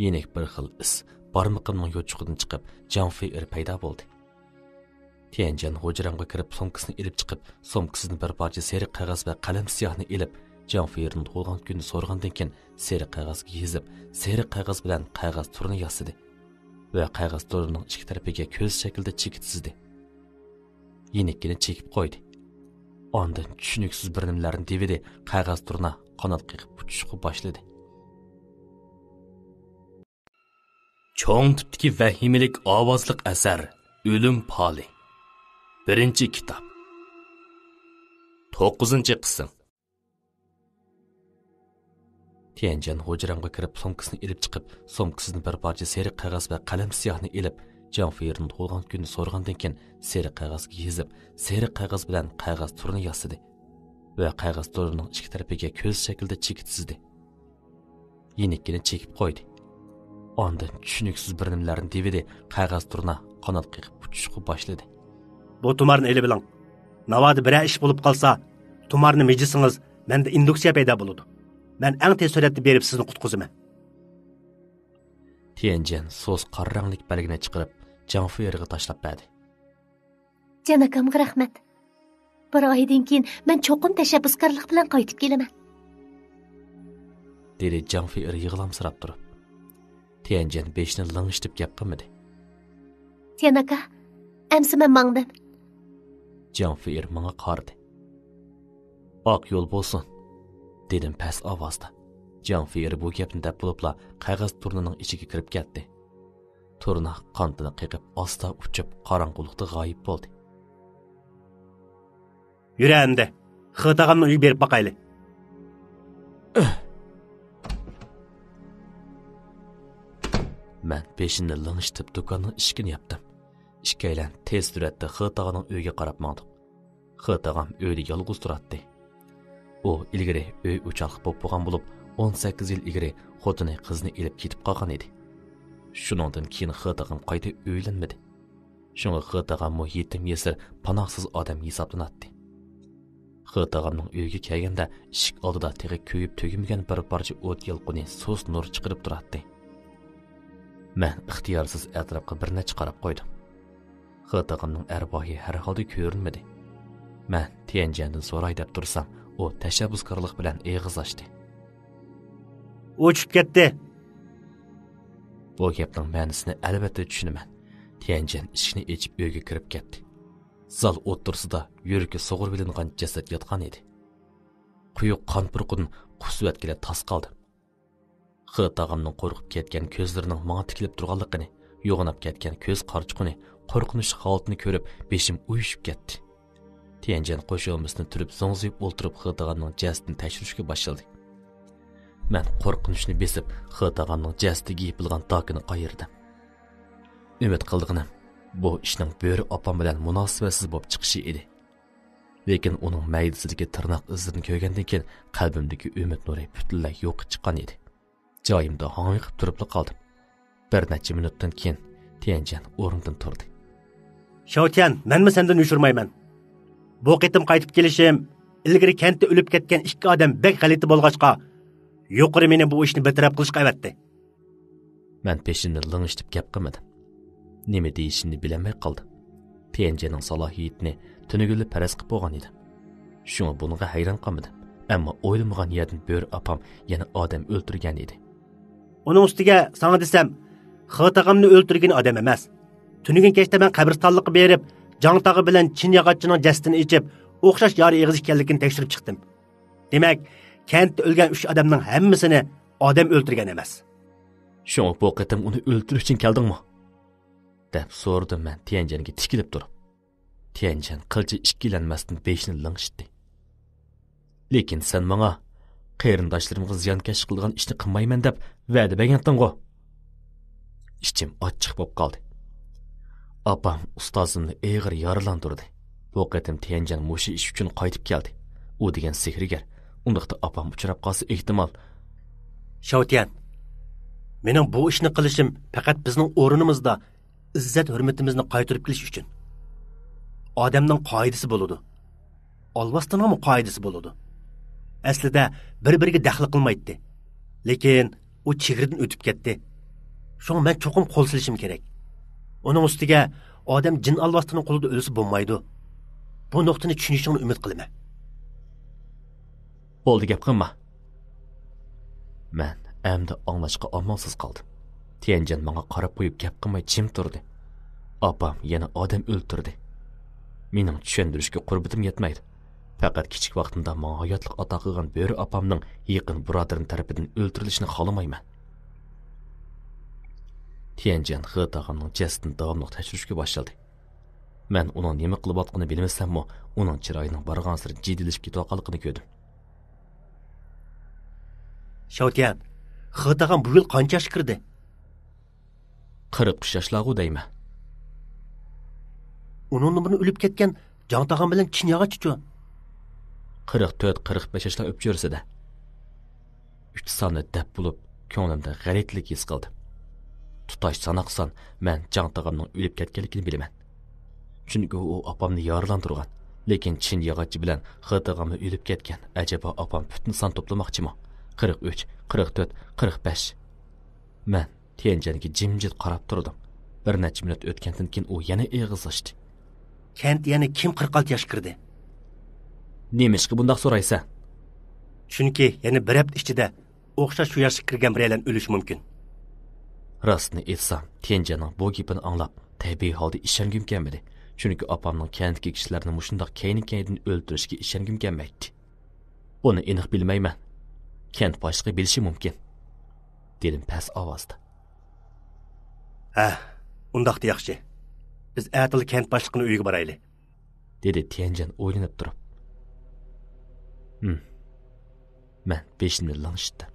Yenik bir xil is barmoqimning yo'chuqidan chiqib, Janfiyer paydo bo'ldi. Tianjan hujramga kirib, somkasini ilib chiqib, somkasidan bir parcha seriq qog'oz va qalam siyohni ilib, Janfiyerning tug'ilgan kunini so'rgandan keyin seriq qog'ozga yozib, seriq qog'oz bilan qog'oz turini yozdi va qog'oz turining ikki tarafiga ko'z shaklida chekit chizdi. Yenikkini chekib qo'ydi. Ondan tushuniksiz bir nimalarni devidi, qog'oz turina qanot qiqib uchishga boshladi. Cho'ng tipdagi vahimalik ovozliq asar O'lim poli. 1-kitob. 9-qism. Tianjan hujramga kirib, somkasini ilib chiqib, somkasidan bir parcha seriq qog'oz va qalam siyohni ilib, Janfiyerning tug'ilgan kunini so'rgandan keyin seriq qog'ozga yozib, seriq qog'oz bilan qog'oz turini yozdi va qog'oz turining ikki tarafiga ko'z shaklida chekit chizdi. Yenikkini chekib qo'ydi. Ondan tushuniksiz bir nimalarni devidi, qog'oz turina qanot qiqib uchishga boshladi. Bu tumarni eli bilan. Navodi bir ish bo'lib qolsa, tumarni mejisingiz, menda induksiya paydo bo'ladi. Men eng tez suratda berib sizni qutqizaman. Tianjan so'z qarranglik belgini chiqarib, Janfiyerga tashlab berdi. Janakamga rahmat. Bir oydan keyin men cho'qim tashabbuskorlik bilan qaytib kelaman. Dedi Janfiyer yig'lamsirab turib. Tianjan beshni lang'ishtib gap qilmadi. Tianaka, amsi men mangdim. Janfiyer menga qaradi. Oq yo'l bo'lsin, dedim past ovozda. Janfiyer bu gapni deb bo'libla qog'oz turnining ichiga kirib ketdi. Turna qantini qiqib, asta uchib qorong'ulikda g'oyib bo'ldi. Yura endi. Xitag'amning uyiga berib boqayli. Men peshinni lang'ishtib do'konning eshigini yopdim. Ishkaylan tez suratda Xitag'amning uyiga qarab mangdim. Xitag'am uyda yolg'iz turardi. U ilgari uy o'chaq bo'lgan bo'lib, 18 yil ilgari xotini qizni elib ketib qolgan edi. Shuningdan keyin Xitag'am qayta uylanmadi. Shunga Xitag'am yetim yesir, panohsiz odam hisoblanadi. Xitag'amning uyiga kelganda eshik oldida tig'i ko'yib tugilmagan bir parcha o't yalquni so'z nur chiqarib turardi. Men ixtiyorsiz atrofga bir necha qarab qo'ydim. Xitag'amning arbohi har holda ko'rinmadi. Men Tianjandan so'ray deb tursam, u tashabbuskorlik bilan eg'iz ochdi. O'chib ketdi. Bu gapning ma'nosini albatta tushunaman. Tianjan eshikni ochib uyga kirib ketdi. Zal o'tirsida yuragi sug'ur bilingan jasad yotgan edi. Quyuq qon purqun qusvatga tas qoldi. Xitag'amning qo'rqib ketgan ko'zlarining menga tikilib turganligini, yo'g'inab ketgan ko'z qarchiqini, qo'rqinish holatini ko'rib, beshim uyushib ketdi. Tianjan qo'shilmasini turib zo'ngzib o'ltirib Xitag'amning jasadini tekshirishga boshladi. Men qo'rqinishni besib, Xitag'amning jasadiga yopilgan dokini qayirdim. Umid qildiqnim, bu ishning bo'ri opam bilan munosabatsiz bo'lib chiqishi edi. Lekin uning maydasidagi tirnoq izlarini ko'rgandan keyin qalbimdagi umid nuri butunlay yo'q chiqqan edi. Joyimda hangiqib turib qoldim. Bir necha minutdan keyin Tianjan o'rnidan turdi. Xiaotian, menmi sendan ushurmayman. Bu qitim qaytib kelishim, ilgari kentda o'lib ketgan ikki odam bek g'alati bo'lg'achqa, yuqori meni bu ishni betaraf qilishga avatdi. Men peshinni ling'ishtib gap qilmadim. Nima deyishimni bilmay qoldim. Tianjanning salohiyatini tunuguli paras qilib bo'lgan edi. Shunga bunga hayron qolmadim. Ammo o'ylamagan yerdan bo'ri opam yana odam o'ldirgan edi. Uning ustiga sana desam, Xitag'amni o'ldirgan odam emas. Tunugin kechda men qabristonlikqa berib, Jangtag'i bilan Chin yog'ochining jasadini ichib, o'xshash yori eg'iz ekanligini tekshirib chiqdim. Demak, kentda o'lgan 3 odamning hammasini odam o'ldirgan emas. Shunga bu qitim uni o'ldirish uchun keldingmi? deb so'radim men Tianjanga tikilib turib. Tianjan qilcha ikkilanmasdan beshini ling'ishdi. Lekin sen menga qarindoshlarimga ziyonkesh qilgan ishni qilmayman deb va'da berganding-ku. Ichim ochiq bo'lib qoldi. Opam ustozimni eg'ir yaralantirdi. Bu qitim Tianjan mushi ish uchun qaytib keldi. U degan sehrgar. Undaqda opam uchrab qolsa ehtimol. Xiaotian, mening bu ishni qilishim faqat bizning o'rnimizda izzat hurmatimizni qaytarib kelish uchun. Odamning qoidasi bo'ladi. Alvastiningmi qoidasi bo'ladi. Aslida bir-biriga daxl qilmaydi. Lekin u chegaradan o'tib ketdi. Shunga men cho'qim qo'l silishim kerak. Uning ustiga odam jin alvastining qo'lida o'lsa bo'lmaydi. Bu nuqtani tushunishingni umid qilaman. Bo'ldi, gap qilma. Men endi anglashga amalsiz qoldim. Tianjan menga qarab qo'yib gap qilmay jim turdi. Opam yana odam o'ldirdi. Mening tushuntirishga qurbitim yetmaydi. Faqat kichik vaqtimda menga hayotlik ato qilgan bo'ri opamning yaqin birodarim tarafidan o'ldirilishini xohlamayman. Tianjan Xitag'amning jasadini davomli tekshirishga boshladi. Men uning nima qilib atqanini bilmasam-mu, uning chiroyining borgan sari jiddilashib ketayotganligini ko'rdim. Xiaotian, Xitag'am bu yil qancha yoshga kirdi? 40 yoshlarga deyman. Uning bilan o'lib ketgan Jangtag'am bilan Chin yog'ochi-chu? 44-45 yoshlar o'pib yursa-da. 3 sonni deb bo'lib, ko'nglimda g'aritlik his qildim. Tutash sanaqsan, men Jangtag'amning o'lib ketganligini bilaman. Chunki u opamni yaralantirgan, lekin Chin yog'ochi bilan Xitag'amni o'lib ketgan. Ajabo opam butun son to'plamoqchimi? 43, 44, 45. Men Tianjanga jimjit qarab turdim. Bir necha minut o'tgandan keyin u yana eg'iz ochdi. Kent yana kim 46 yosh kirdi? Nemishqa bundoq so'raysan? Chunki yana bir hafta ichida o'xshash shu yoshga kirgan biraylar o'lishi mumkin. Rostni aytsam, Tianjanning bu gapini anglab, tabiiy holda ishongim kelmadi. Chunki opamning kentdagi kishilarni mushundoq kayni-kaynidan o'ldirishga ishongim kelmaydi. Buni aniq bilmayman. Kent boshqa bilishi mumkin, dedim past ovozda. Undaqda yaxshi. Biz atil kent boshliqning uyiga boraylik, dedi Tianjan o'ylanib turib. Men beshimni ling'ishdim.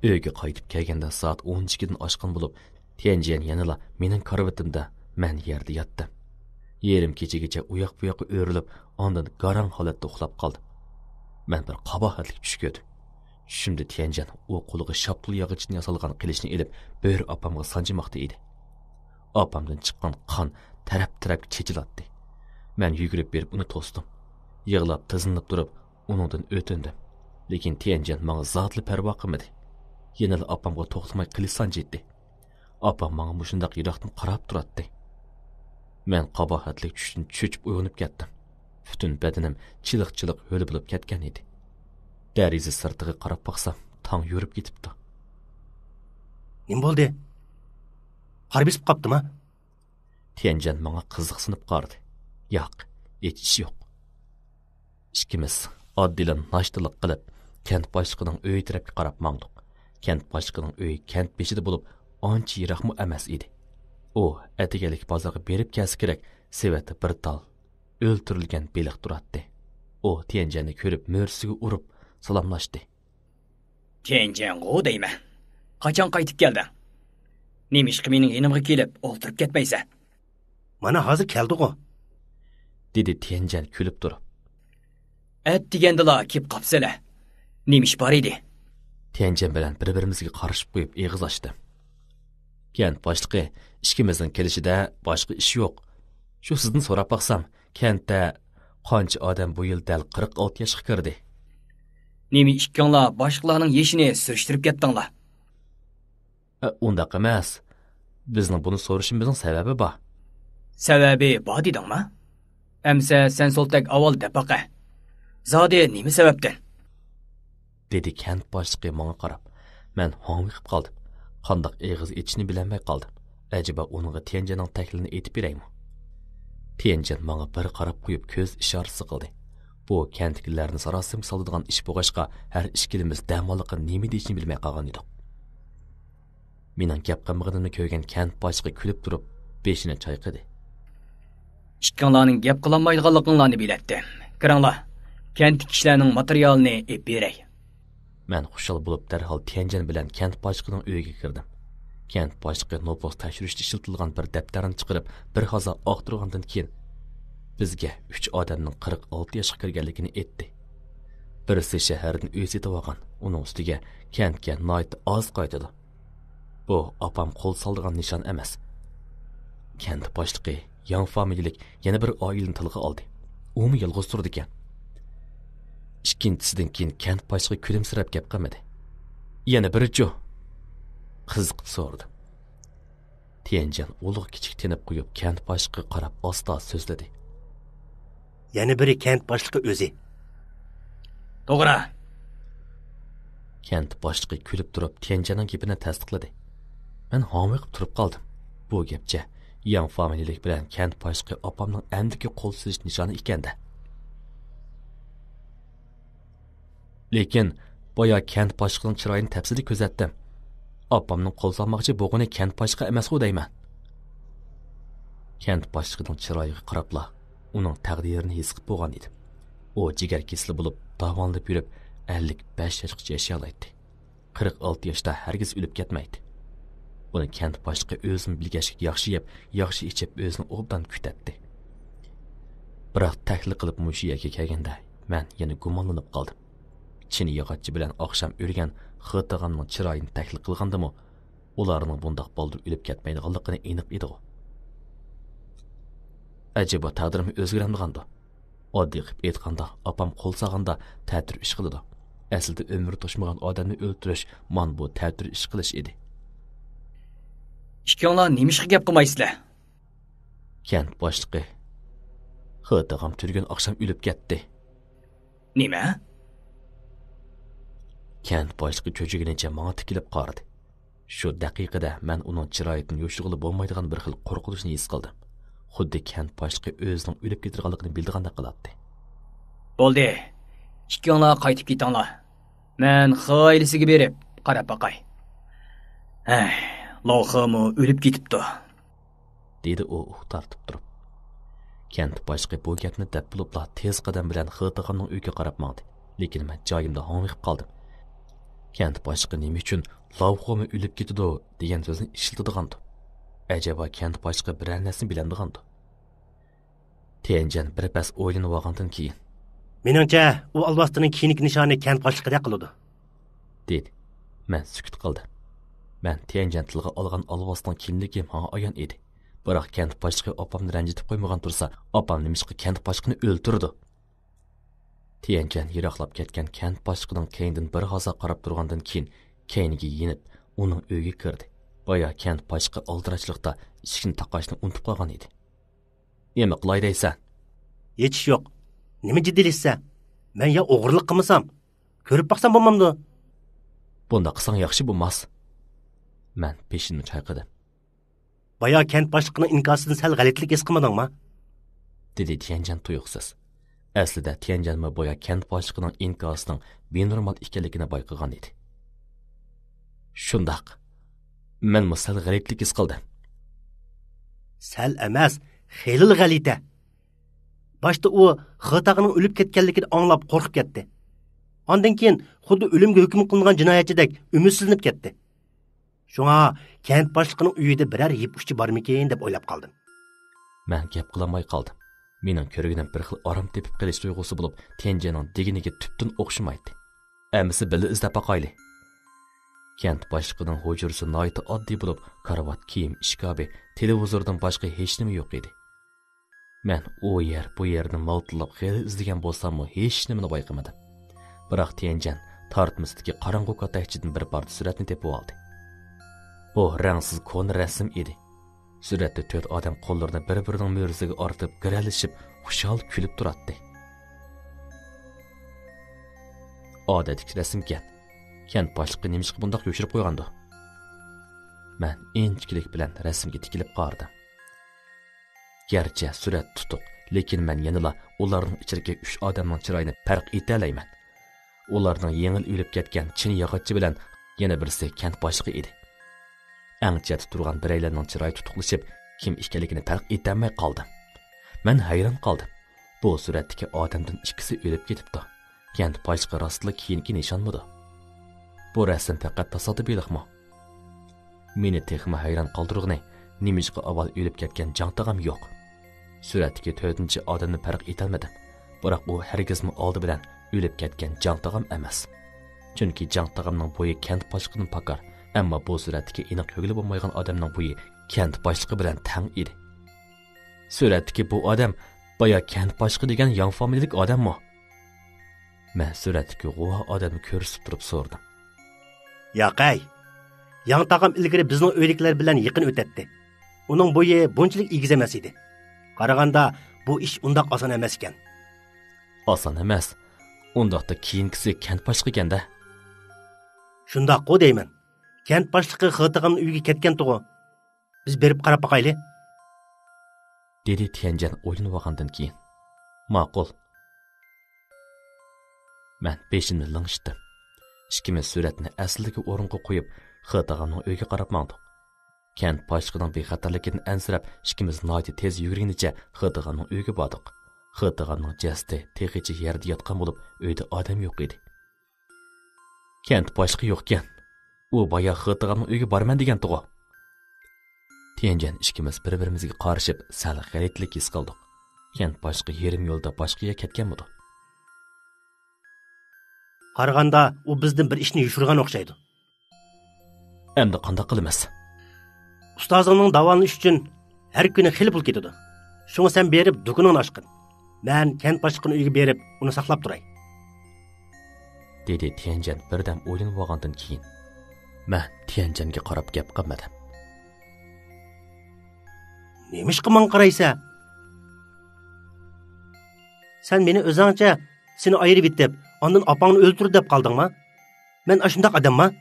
Uyga qaytib kelganda soat 12dan oshgan bo'lib, Tianjan yanala mening karavatimda, men yerda yotdim. Yerim kechagacha uyoq-buyoqqa o'rilib, ondan garang holatda uxlab qoldim. Men bir qabohatlik tush ko'rdim. Tushimda Tianjan u qo'liga shaptul yog'ichidan yasalgan qilishni ilib, bo'ri opamga sanjimoqda edi. Opamdan chiqqan qon taraf-tarafga chechilatdi. Mən yugurib berib uni to'sdim. Yig'lab, tizinib turib, uningdan o'tindim. Lekin Tianjan menga zotli parvo qilmadi. Yana opamga to'xtamay qilisan jetdi. Opam menga mushundaq yiroqdan qarab turadi. Men qabohatlik tushdan cho'chib uyg'onib ketdim. Butun badanim chiliq-chiliq ho'l bo'lib ketgan edi. Dariza sirtiga qarab baqsam, tong yurib ketibdi. Nim bo'ldi? Qar besib qaptimi? Tianjan menga qiziqsinib qaradi. Yo'q, hech ish yo'q. Ikkimiz oddilan nashtilik qilib, kent boshlig'ining uyi tarafga qarab mangdik. Kent boshlig'ining uyi kent beshida bo'lib, ancha yiroqmi emas edi. U atigalik bozorga berib kelsa kerak, sevati bir tal o'ltirilgan beliq turadi. U Tianjanni ko'rib, mo'rsiga urib salomlashdi. Tianjan g'o deyman. Qachon qaytib kelding? Nemishqa mening yonimga kelib, o'ltirib ketmaysan? Mana hozir keldi-ku, dedi Tianjan kulib turib. At degandila kelib qapsala. Nemish bor edi? Tianjan bilan bir-birimizga qarashib qo'yib eg'iz ochdi. Kent boshlig'i, ikkimizning kelishida boshqa ish yo'q. Shu sizdan so'rab baqsam, kentda qancha odam bu yil dal 46 yoshga kirdi? Nemi ikkinglar boshliqlarning yeshini surishtirib ketdinglar? Undaq emas. Bizning buni so'rashimizning sababi bor. Sababi bor dedingmi? Amsa sen soltak avval dapaqa. Zodi nima sababdan? Dedi kent boshlig'i menga qarab. Men ho'ngib qoldim. Qandaq eg'iz ichini bilmay qoldim. Acaba uningga Tianjanning taklifini aytib beraymi? Tianjan menga bir qarab qo'yib ko'z ishorasi qildi. Bu kentliklarni sarosim soladigan ish bo'g'ashqa har ikkilimiz damoliqqa nima deyishni bilmay qolgan edik. Mening gap qilmaganimni ko'rgan kent boshlig'i kulib turib, beshini chayqadi. Ikkinglarning gap qilolmaydiganliginglarni bilatdi. Kiranglar. Kent kishilarning materialini ep beray. Men xushal bo'lib darhol Tianjan bilan kent boshlig'ining uyiga kirdim. Kent boshlig'i nopos tashirishda ishiltilgan bir daftarni chiqarib, bir xoza oqtirgandan keyin bizga 3 odamning 46 yoshga kirganligini aytdi. Birisi shahardan uy setib olgan, uning ustiga kentga noit oz qaytadi. Bu opam qo'l soldigan nishon emas. Kent boshlig'i yan familiyalik yana bir oilani tilga oldi. Umi yolg'iz turdi ekan. Ikkinchisidan keyin kent boshlig'i kulimsirab gap qilmadi. Yana biri-chi? Qiziqib so'radi. Tianjan ulug' kichik tenib qo'yib kent boshlig'iga qarab osta so'zladi. Yana biri kent boshlig'i o'zi. To'g'ri. Kent boshlig'i kulib turib Tianjanning gapini tasdiqladi. Men homiq turib qoldim. Bu gapcha yan familiyalik bilan kent boshlig'i opamning andiki qo'l sizish nishoni ekanda. Lekin boya kent boshlig'ining chiroyini tafsili ko'zatdim. Opamning qo'l solmoqchi bo'g'ini kent boshlig'i emas-ku deyman. Kent boshlig'ining chiroyiga qarabla uning taqdirini his qilib bo'lgan edim. U jigar kesili bo'lib, davonlab yurib 55 yoshgacha yashayolaydi. 46 yoshda hargiz o'lib ketmaydi. Buni kent boshlig'i o'zini bilgachga yaxshi yeb, yaxshi ichib o'zini obdan kutatdi. Biroq taklif qilib mushiyaga kelganda men yana gumonlanib qoldim. Chini yog'ochchi bilan oqsham o'rgan Xitoyning chiroyini taklif qilgandimi, ularning bundoq boldir o'lib ketmaydiganligini aniq edi. Acaba taqdirim o'zgaramdiganda? Oddiy qilib aytganda, opam qo'l solganda ta'tir ish qiladi. Aslida umr to'shmagan odamni o'ldirish man bu ta'tir ish qilish edi. Ikkinglar nemishqa gap qilmaysizlar? Kent boshlig'i Xitoyga turgan oqsham o'lib ketdi. Nima? Kent boshlig'i cho'chiginicha menga tikilib qaradi. Shu daqiqada men uning chiroyidan yo'shig'ili bo'lmaydigan bir xil qo'rqinchni his qildim. Xuddi kent boshlig'i o'zining o'lib ketirganligini bildigandek qiladi. Bo'ldi. Ikkinglar qaytib ketinglar. Men xoylisiga berib qarab boqay. Lohimi o'lib ketibdi, dedi u tartib turib. Kent boshlig'i bu gapni deb bilibla tez qadam bilan Xitoyning uyiga qarab mangdi. Lekin men joyimda homiqib qoldim. Kent boshlig'i nima uchun lohimi o'lib ketdi degan so'zni ishlatadigandir. Acaba kent boshlig'i biror narsani bilandigandir. Tianjan bir pas o'ylanib olgandan keyin, meningcha u albastining klinik nishoni kent boshlig'ida qiladi, dedi. Men sukut qildim. Men Tianjan tilga olgan alvosning kimligi menga ayon edi. Biroq kent boshlig'i opamni ranjitib qo'ymagan tursa, opam nimishqa kent boshlig'ini o'ltirdi. Tianjan yiroqlab ketgan kent boshlig'ining keyindan bir haza qarab turgandan keyin keyniga yenib, uning uyiga kirdi. Boya kent boshlig'i oldirachliqda eshikni taqashni unutib qolgan edi. Nima qilay deysan? Hech yo'q. Nima jiddilashsa? Men ya o'g'irlik qilmasam, ko'rib baqsam bo'lmamdi. Bunda qilsang yaxshi bo'lmas. Men peshimni chayqadim. Boya kent boshlig'ining inkosidan sal g'alatilik his qilmadingmi? Dedi Tianjan tuyuqsiz. Aslida Tianjanmi boya kent boshlig'ining inkosining benormal ekanligini bayqagan edi. Shundaq. Men sal g'alatilik his qildim. Sal emas, xeyli g'alita. Başta o Xitag'ning o'lib ketganligini anglab qo'rqib ketdi. Ondan keyin xuddi o'limga hukm qilingan jinoyatchidek umidsizlanib ketdi. Shunga kent boshlig'ining uyida biror yeb uchi bormikin deb o'ylab qoldim. Men gap qilmay qoldim. Mening ko'rganim bir xil orom tepib qilish tuyg'usi bo'lib, Tianjanning deginiga tubdan o'xshamaydi. Amisi bili izlab boqayli. Kent boshlig'ining hujurasi noyta oddiy bo'lib, karavot, kiyim, ishkobi, televizordan boshqa hech nima yo'q edi. Men o yer bu yerni maltillab xeyli izlagan bo'lsam-mu hech nimani bayqamadim. Biroq Tianjan tortmisidagi qorong'u kotakchidan bir parcha suratni tepib oldi. Bu rangsiz ko'na rasm edi. Suratda 4 odam qo'llarini bir-birining mo'risiga ortib, giralishib, xushal kulib turardi. Odatdagi rasmgan. Kent boshlig'i nimishqa bundoq yo'shirib qo'ygandi. Men inchkilik bilan rasmga tikilib qardim. Gerçi surat tutuq, lekin men yanıla ularning ichidagi 3 odamning chiroyini farq eta olmayman. Ularning yengil o'lib ketgan chin yog'ochchi bilan yana birisi kent boshlig'i edi. Angchat turgan bireylarning chiroyi tutuqlashib, kim ekanligini farq etolmay qoldim. Men hayron qoldim. Bu suratdagi odamdan ikkisi o'lib ketibdi. Kent boshlig'i rostli keyingi nishonmidi? Bu rasm faqat tasodifiylikmi? Meni texma hayron qoldirg'ini, nimishqa avval o'lib ketgan jangtag'am yo'q. Suratdagi 4-chi odamni farq etolmadim. Biroq u hargizmi oldi bilan o'lib ketgan jangtag'am emas. Chunki jangtag'amning bo'yi kent boshlig'ining pakar, ammo bu suratdagi aniq ko'ngli bo'lmagan odamning bo'yi kent boshlig'i bilan teng edi. Suratdagi bu odam boya kent boshlig'i degan yang familiyalik odammi? Men suratdagi o odamni ko'rsatib turib so'radim. Yo'qay. Yang taqam ilgari bizning o'yliklar bilan yaqin o'tadi. Uning bo'yi bunchalik egiz emas edi. Qaraganda bu ish undoq oson emas ekan. Oson emas. Undoqda keyingisi kent boshlig'i ekanda. Shundoq-ku deyman. Kent boshlig'i Xitag'ning uyiga ketgan tug'i. Biz berib qarab boqayli. Dedi Tianjan o'ylanib olgandan keyin. Ma'qul. Men beshimni lingshitdim. Ikkimiz suratni asliga o'ringa qo'yib, Xitag'ning uyiga qarab mangdik. Kent boshlig'ining bexatarligidan ansirab, ikkimiz noyta tez yugurganicha Xitag'ning uyiga bordik. Xitag'ning jasadi tegichi yerda yotgan bo'lib, uyda odam yo'q edi. Kent boshlig'i yo'q ekan. U boya Xitag'ning uyiga borman degan tug'i. Tianjan ikkimiz bir-birimizga qarashib, sal g'alatlik his qildik. Kent boshlig'i yarim yo'lda boshqaga ketganmidi? Qaraganda u bizdan bir ishni yushirgan o'xshaydi. Endi qanday qilamiz? Ustozingning davolanish uchun har kuni xil pul ketadi. Shunga sen berib do'koningni ochqin. Men kent boshlig'ining uyiga berib, uni saqlab turay. Dedi Tianjan birdan o'ylanib olgandan keyin. Men Tianjanga qarab gap qilmadim. Nemish qilman qaraysa? Sen meni o'zingcha seni ayirib bitib, ondan opangni o'ltirdi deb qoldingmi? Men ashundaq odamman?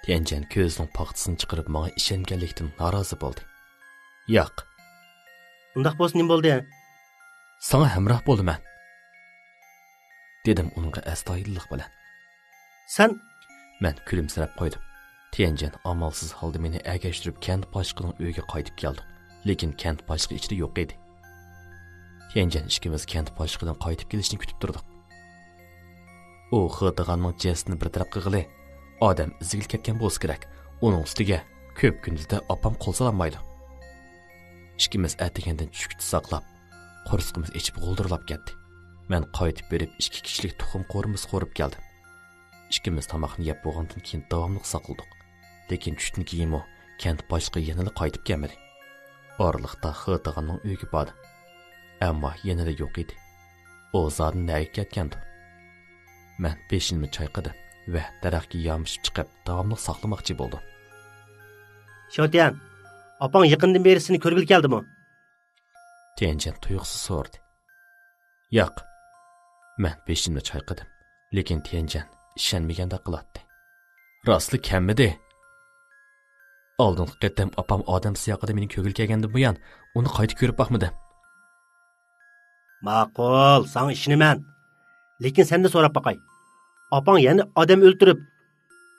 Tianjan ko'zining paxtasini chiqarib menga ishonganlikdan norozi bo'ldi. Yo'q. Undaq bo'lsa nima bo'ldi? Sana hamroh bo'laman. Dedim unga astoydillik bilan. Sen? Men kulimsirab qo'ydim. Tianjan amalsiz holda meni agashtirib kent boshlig'ining uyiga qaytib keldi. Lekin kent boshlig'i ichida yo'q edi. Tianjan ikkimiz kent boshlig'idan qaytib kelishini kutib turdik. U Xitag'ning jasadini bir taraf qilg'ili. Odam izgil ketgan bo'lsa kerak. Uning ustiga ko'p kundizda opam qo'l sololmaydi. Ikkimiz atagandan tushkut saqlab, qo'rsqimiz ichib g'uldirlab ketdi. Men qaytib berib 2 kishilik tuxum qo'rimiz qo'rib keldim. Ikkimiz tomoqni yeb bo'lgandan keyin davomli saqladik. Lekin tushdan keyin kent boshlig'i yana qaytib kelmadi. Orliqda Xıtığanның uyga bordi. Ammo yana yo'q edi. O zodni nega ketgandi? Men beshimni chayqadim va daraxtga yamishib chiqib, davomli saqlamoqchi bo'ldim. Shotian, opang yaqindan beri seni ko'rgil keldimi? Tianjan tuyuqsiz so'radi. Yo'q. Men beshimni chayqadim, lekin Tianjan ishonmaganda qiladi. Rostli kammidi? Oldingi qatam opam odam siyoqida meni ko'gil kelganda buyon uni qayta ko'rib boqmadim. Ma'qul, sana ishonaman. Lekin senda so'rab boqay. Opang yana odam o'ltirib,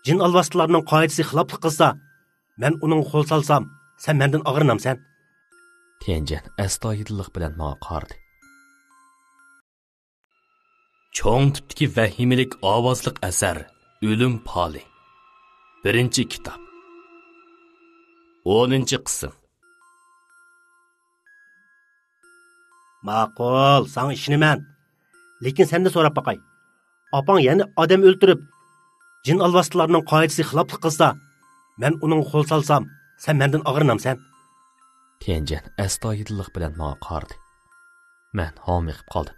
jin alvastlarining qoidasiga xiloflik qilsa, men uning qo'l solsam, sen mendan og'rinamsan. Tianjan astoydillik bilan menga qaradi. Cho'ng tipdagi vahimalik ovozliq asar O'lim poli. 1-kitob. 10-qism. Ma'qul, sana ishonaman. Lekin senda so'rab boqay. Opang yana odam o'ltirib, jin alvastlarining qoidasiga xiloflik qilsa, men uning qo'l solsam, sen mendan og'rinamsan. Tianjan astoydillik bilan menga qaradi. Men homiqib qoldim.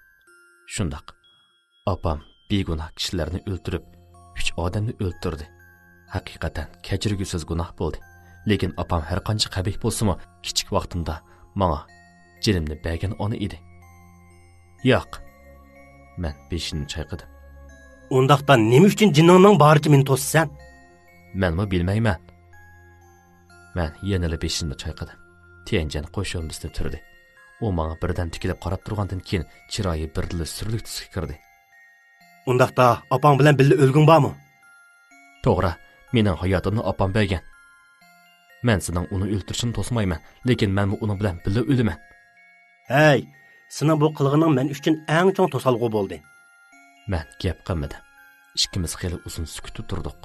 Shundoq. Opam begunoh kishilarni o'ltirib, 3 odamni o'ltirdi. Haqiqatan kechirgusiz gunoh bo'ldi. Lekin opam har qancha qabih bo'lsa-mu, kichik vaqtimda menga jirimni bergan ona edi. Yo'q. Men beshimni chayqadim. Undaqda nima uchun jinningning boricha meni to'ssan? Menmi bilmayman. Men yana beshimni chayqadim. Tianjan qo'shimimizda turdi. U menga birdan tikilib qarab turgandan keyin chiroyi birdila surlik tusga kirdi. Undaqda opang bilan birga o'lgun bormi? To'g'ri, mening hayotimni opam bergan. Men sening uni o'ltirishini to'smayman, lekin men uning bilan birga o'laman. Hey, sening bu qilg'ining men uchun eng chong to'salg'u bo'ldi. Men gap qilmadim. Ikkimiz xeyli uzun sukutda turdik.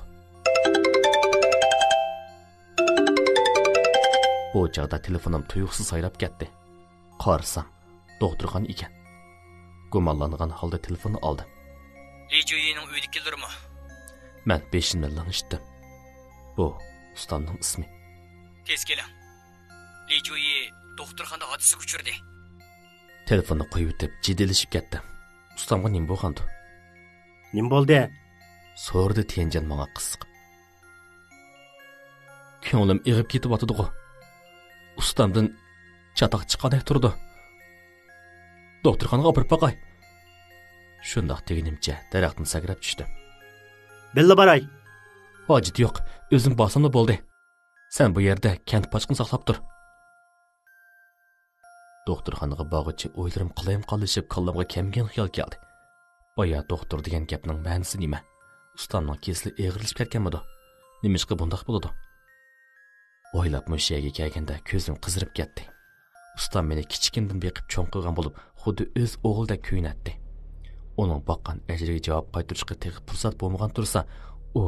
Bu chaqda telefonim tuyuqsiz sayrab ketdi. Qarasam, doktorxona ekan. Gumonlangan holda telefonni oldim. Li Juyining uydagilarmi? Men beshimni lanishdim. Bu ustamning ismi. Tez keling. Li Juyi doktorxonada hodisa uchirdi. Telefonni qo'yib o'tib jiddilashib ketdim. Ustamga nima bo'lgandi? Nima bo'ldi? So'rdi Tianjan menga qisiqib. Ko'nglim ig'ib ketyapti-ku. Ustamdan chatoq chiqqandek turdi. Doktorxonaga olib boqay. Shundoq deganimcha daraxtdan sakrab tushdim. Billa baray. Hojat yo'q, o'zim bosamda bo'ldi. Sen bu yerda kent pochqin saqlab tur. Doktorxonaga borg'ichi o'ylarim qilayim qolishib, qalbimga kamgan xiyol keldi. Boya doktor degan gapning ma'nosi nima? Ustamning kesli eg'rilib ketganmidi? Nimishqa bundoq bo'ladi? O'ylab mushaga kelganda ko'zim qizirib ketdi. Ustam meni kichkindan beqib cho'ng qilgan bo'lib, xuddi o'z o'g'ildek kuyunatdi. Uning boqqan ajriga javob qaytarishga tegib fursat bo'lmagan tursa, u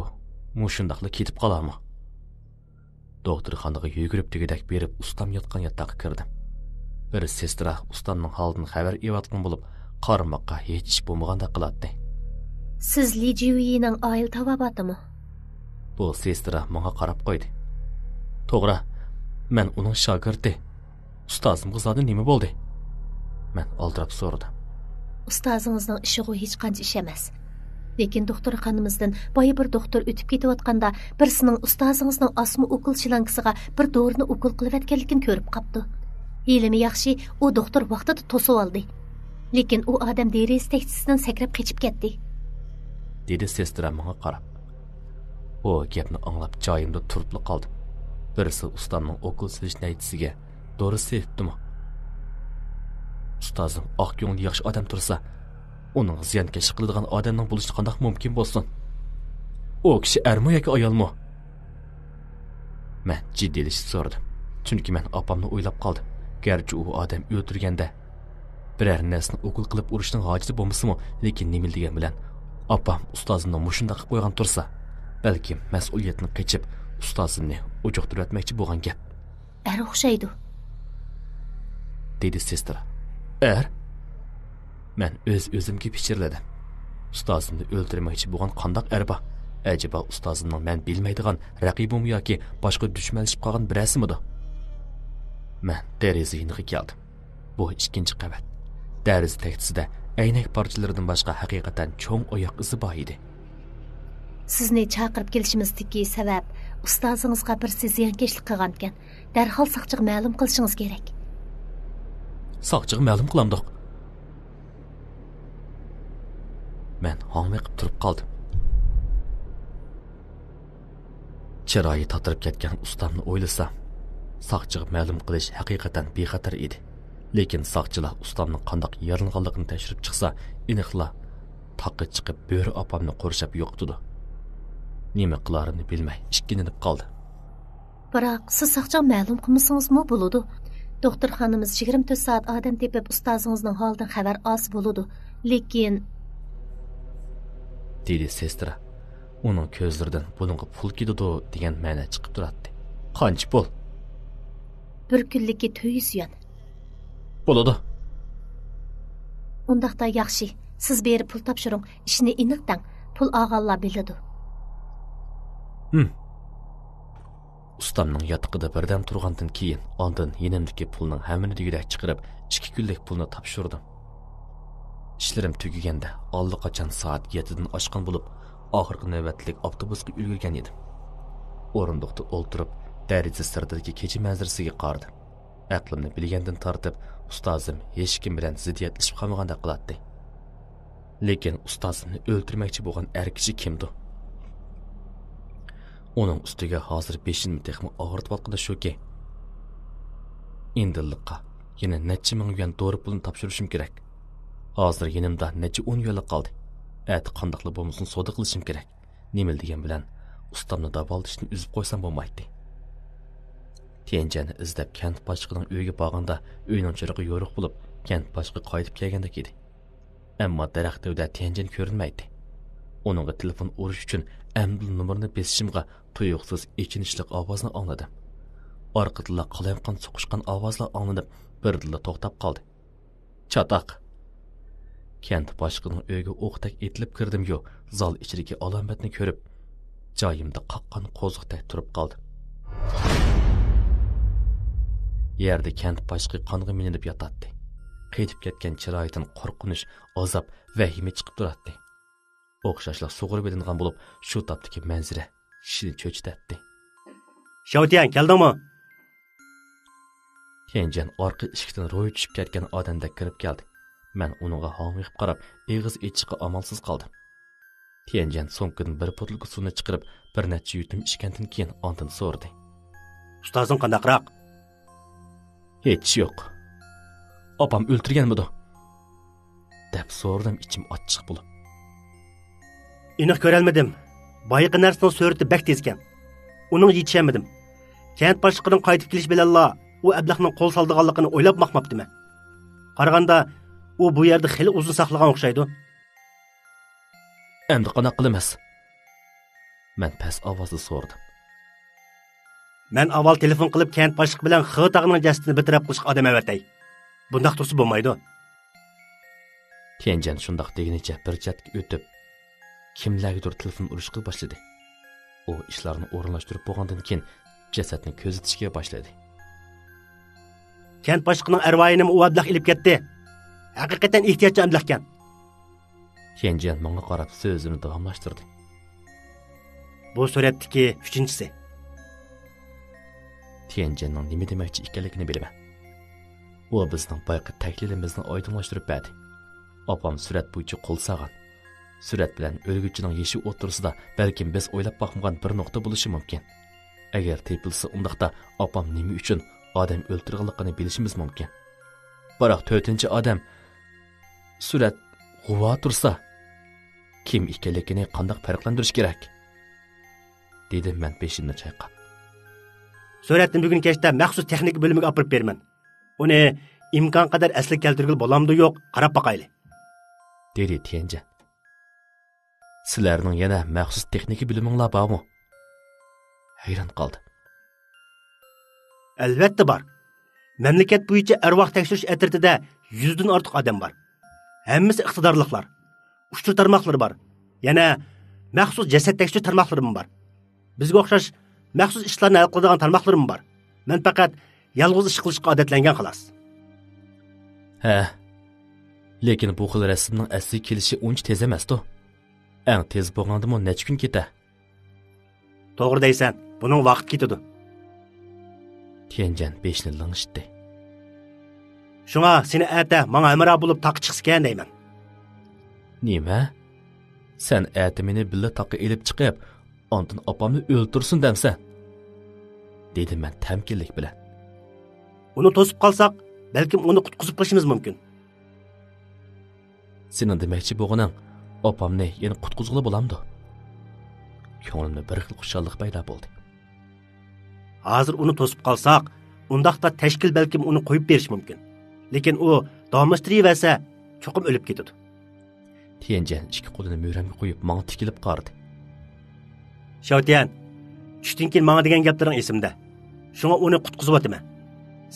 mushundaqla ketib qolarmi? Doktorxonaga yugurib degidek berib ustam yotgan yotoqqa kirdim. Bir sestra ustamning holidan xabar evatgan bo'lib, qarmoqqa hech ish bo'lmaganda qiladi. Siz Li Juyining oil tavabatimi? Bu sestra menga qarab qo'ydi. To'g'ri, men uning shogirdi. Ustozimga zodi nima bo'ldi? Men oldirab so'radim. Ustozingizning ishi hech qancha ish emas. Lekin doktorxonamizdan boya bir doktor o'tib ketayotganda birisining ustozingizning asma ukul shilankasiga bir dorini ukul qilib etganligini ko'rib qopti. Ilimi yaxshi, u doktor vaqtida to'sib oldi. Lekin u odam deriz tekstisidan sakrab qochib ketdi. Dedi sestra menga qarab. O gapni anglab joyimda turib qoldim. Birisi ustamning ukul silish naytisiga dori sepdimi? Ustozim oq ko'ngli yaxshi odam tursa, uning ziyankesh qiladigan odamning bo'lishi qanday mumkin bo'lsin? O kishi ermi yoki ayolmi? Men jiddiylik so'radim. Chunki men opamni o'ylab qoldim. Garchi u odam o'ldirganda biror narsani ukul qilib urishning hojati bo'lmasa-mu, lekin nima degan bilan opam ustozimni mushunda qilib qo'ygan tursa, balki mas'uliyatni qechib ustozimni o'joqtirib o'tmoqchi bo'lgan gap. O'xshaydi. Dedi sestra. Men o'zimga pichirladim. Ustozimni o'ldirmoqchi bo'lgan qandoq arba? Acaba ustozimning men bilmaydigan raqibim yoki boshqa dushmanlashib qolgan birasimidir? Men deraza yeniga keldim. Bu ikkinchi qavat. Deraza tagtisida aynak parchalaridan boshqa haqiqatan cho'ng oyoq izi bor edi. Sizni chaqirib kelishimizdagi sabab ustozingizga bir ziyonkashlik qilgan ekan. Darhol soqchiga ma'lum qilishingiz kerak. Soqchiga ma'lum qilamdiq. Men homiqib turib qoldim. Chiroyi tatirib ketgan ustamni o'ylasam, soqchiga ma'lum qilish haqiqatan bexatar edi. Lekin soqchilar ustamning qandoq yaralanganligini tekshirib chiqsa, aniqla taqqa chiqib bo'ri opamni qo'rshab yo'qtidi. Nima qilarini bilmay ishkinib qoldi. Biroq siz soqchiga ma'lum qilmasingizmi bo'ladi? Doktorxonamiz 24 soat odam tepib ustozingizning holidan xabar olsa bo'ladi. Lekin dedi sestra. Uning ko'zlaridan buningga pul ketadi degan ma'no chiqib turadi. Qancha pul? Bir kunlikka 200 yuan. Bo'ladi. Undaqda yaxshi. Siz berib pul topshiring. Ishni aniq tang. Pul olganlar biladi. Ustamning yotiqida birdan turgandan keyin ondan yenimdagi pulning hammini degidek chiqarib 2 kunlik pulni topshirdim. İşlerim tugaganda allaqachon soat 7dan oshgan bo'lib, oxirgi navbatlik avtobusga ulgurgan edim. O'rindiqda o'ltirib, deraza sirtidagi kecha manzarasiga qaradim. Aqlimni bilgandan tortib, ustozim hech kim bilan ziddiyatlashib qolmagandek qiladi. Lekin ustozimni o'ltirmoqchi bo'lgan er kishi kimdi? Uning ustiga hozir 5 texmi og'ritayotganda shuki. Indilliqqa yana necha ming yuan dori pulni topshirishim kerak. Hozir yenimda necha 10 yuanlik qoldi. Ati qandoqli bo'lmasin savdo qilishim kerak. Nimil degan bilan ustamni davolishni uzib qo'ysam bo'lmaydi. Tianjani izlab kent boshlig'ining uyiga borganda uyning chirog'i yo'riq bo'lib, kent boshlig'i qaytib kelgandek edi. Ammo daraxtda Tianjan ko'rinmaydi. Onunga telefon urish uchun Amdul numarini besishimga tuyuqsiz ichinishli ovozni angladim. Orqadan qalayonqan so'qishgan ovozlar anglanib, birdilla to'xtab qoldi. Chataq. Kent boshlig'ining uyiga o'qdak etilib kirdim-yu, zal ichidagi alomatni ko'rib, joyimda qaqqan qo'ziqdek turib qoldim. Yerda kent boshlig'i qonga minib yotadi. Qaytib ketgan chiroyidan qo'rqinish, azob, vahima chiqib turadi. O'xshashlar sug'urib elingan bo'lib, shu topdagi manzara kishini cho'chitadi. Shavtian, keldingmi? Tianjan orqa eshikdan ro'y tushib ketgan odamdek kirib keldi. Men uningga homiqib qarab, eg'iz ichishga amalsiz qoldim. Tianjan so'mkidan bir butulka suvni chiqarib, bir necha yutum ichgandan keyin ondan so'radi. Ustozing qandaqroq? Hech yo'q. Opam o'ltirganmidi? deb so'radim ichim ochiq bo'lib. Aniq ko'rolmadim. Boyiqi narsaning surati bak tezkan. Uning yetishamadim. Kent boshlig'ining qaytib kelish bilan u ablahning qo'l soldiganligini o'ylab maqmabdimi? Qaraganda u bu yerda xili uzun saqlagan o'xshaydi. Endi qana qilamiz? Men past ovozda so'radim. Men avval telefon qilib kent boshlig'i bilan Xitog'ning jasadini bitirib qilishga odam avatay. Bundaq tursa bo'lmaydi. Tianjan shundoq deginicha bir chatga o'tib, kimlargadir telefon urishga boshladi. U ishlarni o'rinlashtirib bo'lgandan keyin jasadni ko'zitishga boshladi. Kent boshlig'ining arvoyini u ablah ilib ketdi. Haqiqatan ehtiyojchi amlahkan. Tianjan menga qarab so'zini davomlashtirdi. Bu suratdagi 3-chisi. Tianjanning nima demoqchi ekanligini bilaman. U bizning boyqa taklifimizni oydinlashtirib berdi. Opam surat bo'yicha qo'l sag'an. Surat bilan o'lguchining yeshi o'tirsida balkim biz o'ylab baxmagan bir nuqta bo'lishi mumkin. Agar tepilsa, undaqda opam nima uchun odam o'ltirganligini bilishimiz mumkin. Biroq 4-chi odam surat g'uvo tursa, kim ekanligini qanday farqlantirish kerak? Dedim men peshimni chayqab. Suratni bugun kechda maxsus texnik bo'limiga olib berman. Uni imkon qadar asli keltirgil bo'lamdi yo'q, qarab boqayli. Dedi Tianjan. Sizlarning yana maxsus texnika biliminglar bormi? Hayron qoldi. Albatta bor. Mamlakat bo'yicha arvoh tekshirish atrofida 100 dan ortiq odam bor. Hammasi iqtidorliqlar. Uchta tarmoqlari bor. Yana maxsus jasad tekshirish tarmoqlari bor. Bizga o'xshash maxsus ishlarni hal qiladigan tarmoqlarim bor. Men faqat yalg'iz ish qilishga odatlangan xolos. Ha. Lekin bu xil rasmning asli kelishi uncha tez emas-ku. Eng tez bo'lgandimi necha kun ketar? To'g'ri deysan, buning vaqt ketadi. Tianjan beshni langishdi. Shunga seni ata menga amra bo'lib taq chiqsgan deyman. Nima? Sen ati meni billa taqqa elib chiqib, ondan opamni o'ldirsin demsan. Dedi men tamkinlik bilan. Uni to'sib qolsak, balkim uni qutqizib qo'yishimiz mumkin. Sening demoqchi bo'lganing, opamni yana qutqizg'ili bo'lamdi. Ko'nglimda bir xil xushallik paydo bo'ldi. Hozir uni to'sib qolsak, undaqda tashkil balkim uni qo'yib berish mumkin. Lekin u davomlashtirib cho'qim o'lib ketadi. Tianjan ikki qo'lini mo'ramga qo'yib, menga tikilib qaradi. Shawtian, tushdan keyin menga degan gaplaring esimda. Shunga uni qutqizyapman.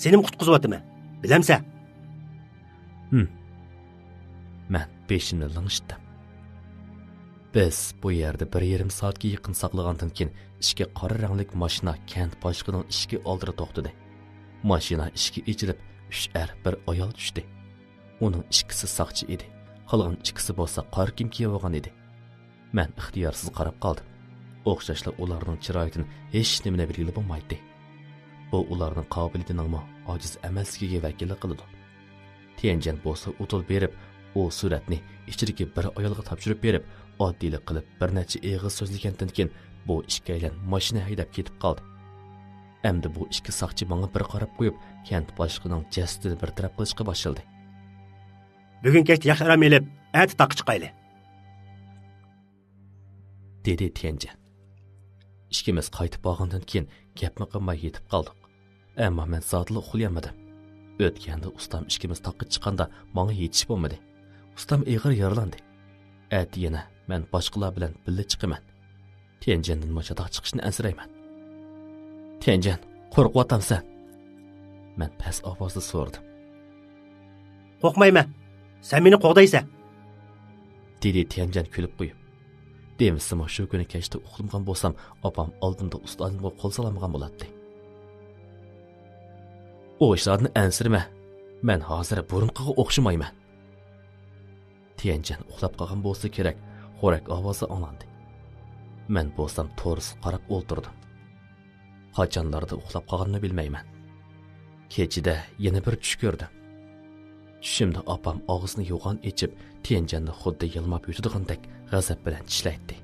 Seni qutqizyapman. Bilamsan? Men beshimni langishdim. Biz bu yerda 1,5 soatga yaqin saqlagandan keyin ishga qora ranglik mashina kent boshlig'ining ishki oldida to'xtadi. Mashina ishki ichilib, 3 er bir ayol tushdi. Uning ikkisi saqchi edi. Qolgan ikkisi bo'lsa qor kim kiyib olgan edi. Men ixtiyorsiz qarab qoldim. O'xshashlar ularning chiroyidan hech nimani bilgili bo'lmaydi. Bu ularning qobiliyatining ojiz emasligiga vakillik qiladi. Tianjan bo'lsa o'tul berib, u suratni ichidagi bir ayolga topshirib berib, oddiylik qilib bir necha eg'iz so'zlagandan keyin bu ishkaylan mashina haydab ketib qoldi. Endi bu ikki saqchi menga bir qarab qo'yib, kent boshlig'ining jasadini bir taraf qilishga boshladi. Bugun kechda yaxshi aram elib, ati taq chiqayli. Dedi Tianjan. Ishkimiz qaytib borgandan keyin gapni qilmay yetib qoldik. Ammo men zotli uxlayolmadim. O'tganda ustam ishkimiz taqqa chiqqanda menga yetish bo'lmadi. Ustam ig'ir yaralandi. Ati yana men boshqalar bilan birga chiqaman. Tianjandan mashada chiqishni ansirayman. Tianjan, qo'rqyapsan? Men past ovozda so'radim. Qo'rqmayman. Sen meni qo'g'daysan. Dedi Tianjan kulib qo'yib. Demisam shu kuni kechda uxlamagan bo'lsam, opam oldimda ustozimga qo'l solamagan bo'ladi. O ishlarni ansirma. Men hozir burunqiga o'xshamayman. Tianjan uxlab qolgan bo'lsa kerak, xo'rak ovozi anglandi. Men bo'lsam to'g'ris qarab o'ltirdim. Qachonlarda uxlab qolganini bilmayman. Kechida yana bir tush ko'rdim. Tushimda opam og'zini yo'g'on ichib, Tianjanni xuddi yilmab yutadigandak g'azab bilan tishlaydi.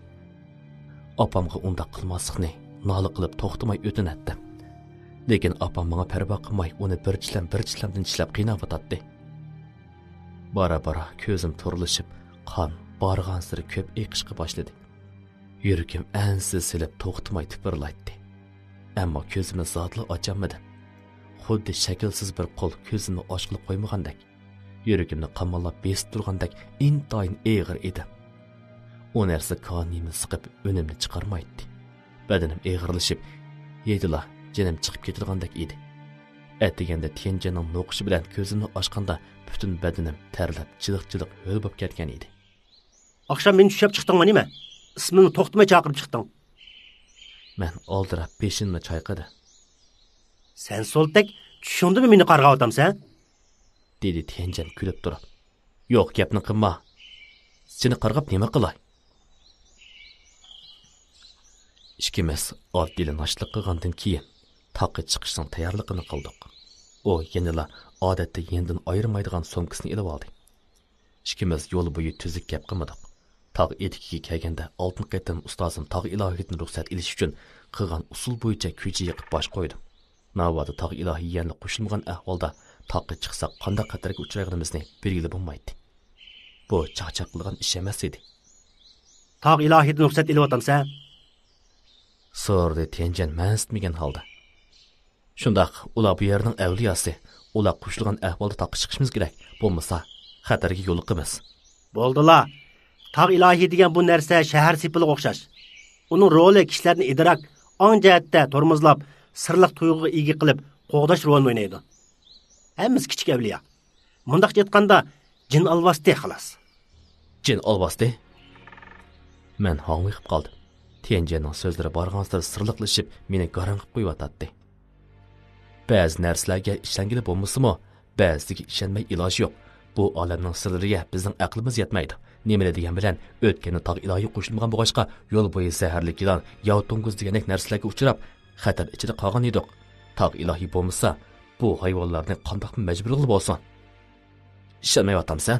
Opamga undaq qilmaslikni nola qilib to'xtamay o'tinatdim. Lekin opam menga parvo qilmay uni bir chilamdan tishlab qiynayotdi. Bora-bora ko'zim turlishib, qon borgan siri ko'p eqishga boshladi. Yuragim ansiz silib to'xtamay tipirlaydi. Ammo ko'zimni zotli ochamadim. Xuddi shaklsiz bir qo'l ko'zimni ochqilib qo'ymagandek. Yuragimni qamollab besib turgandek intayin eg'ir edi. O narsa qonimni siqib o'nimni chiqarmaydi. Badanim eg'irlashib, yedila jinim chiqib ketilgandek edi. Atdiganda Tianjanning noqishi bilan ko'zimni ochganda butun badanim terlab, jiliq-jiliq ho'l bo'lib ketgan edi. Oqshom meni tushab chiqdingmi nima? Ismimni to'xtamay chaqirib chiqding. Men oldirab peshimni chayqadi. Sen soltak tushundimi meni qarg'ayotamsan? Dedi Tianjan kulib turib. Yo'q, gapni qilma. Seni qarg'ab nima qilay? Ishkimiz oddiy nashliq qilgandan keyin taqqa chiqishning tayyorligini qildik. O yanala odatda yendan ayirmaydigan so'mkasini olib oldi. Ishkimiz yo'l bo'yi tuzuk gap qilmadik. Tog' etikiga kelganda oltin qaytim ustozim tog' ilohiyatni ruxsat ilish uchun qilgan usul bo'yicha kuchi yiqib bosh qo'ydim. Navbati tog' ilohiyatni qo'shilmagan ahvolda taqqa chiqsak qanday xatarga uchrayganimizni belgilab bo'lmaydi. Bu chaqchaq qilgan ish emas edi. Tog' ilohiyatni ruxsat ilyapsan? So'rdi Tianjan mansitmagan holda. Shundaq, ular bu yerning avliyosi, ular qo'shilgan ahvolda taqqa chiqishimiz kerak. Bo'lmasa xatarga yo'liqimiz. Bo'ldilar. Tog' ilohiy degan bu narsa shahar sipiliga o'xshash. Uning roli kishilarni idrok, ong jihatda tormozlab, sirliq tuyg'uga ega qilib, qo'g'dash rolini o'ynaydi. Hammasi kichik avliyo. Mundaq aytganda, jin alvasti xolos. Jin alvasti? Men hong'ib qoldim. Tianjanning so'zlari borgan sari sirliqlashib, meni garang qilib qo'yotdi. Ba'zi narsalarga ishongili bo'lmasa-mu, ba'ziga ishonmay iloji yo'q. Bu olamning sirlariga bizning aqlimiz yetmaydi. Nima degan bilan o'tganni tog' ilohiy qo'shilmagan bo'lg'achqa yo'l bo'yi zaharli ilon, yo'l to'ng'iz degandek narsalarga uchrab, xatar ichida qolgan edik. Tog' ilohiy bo'lmasa, bu hayvonlarni qandoq majbur qilib bo'lsin? Ishonmayapsan?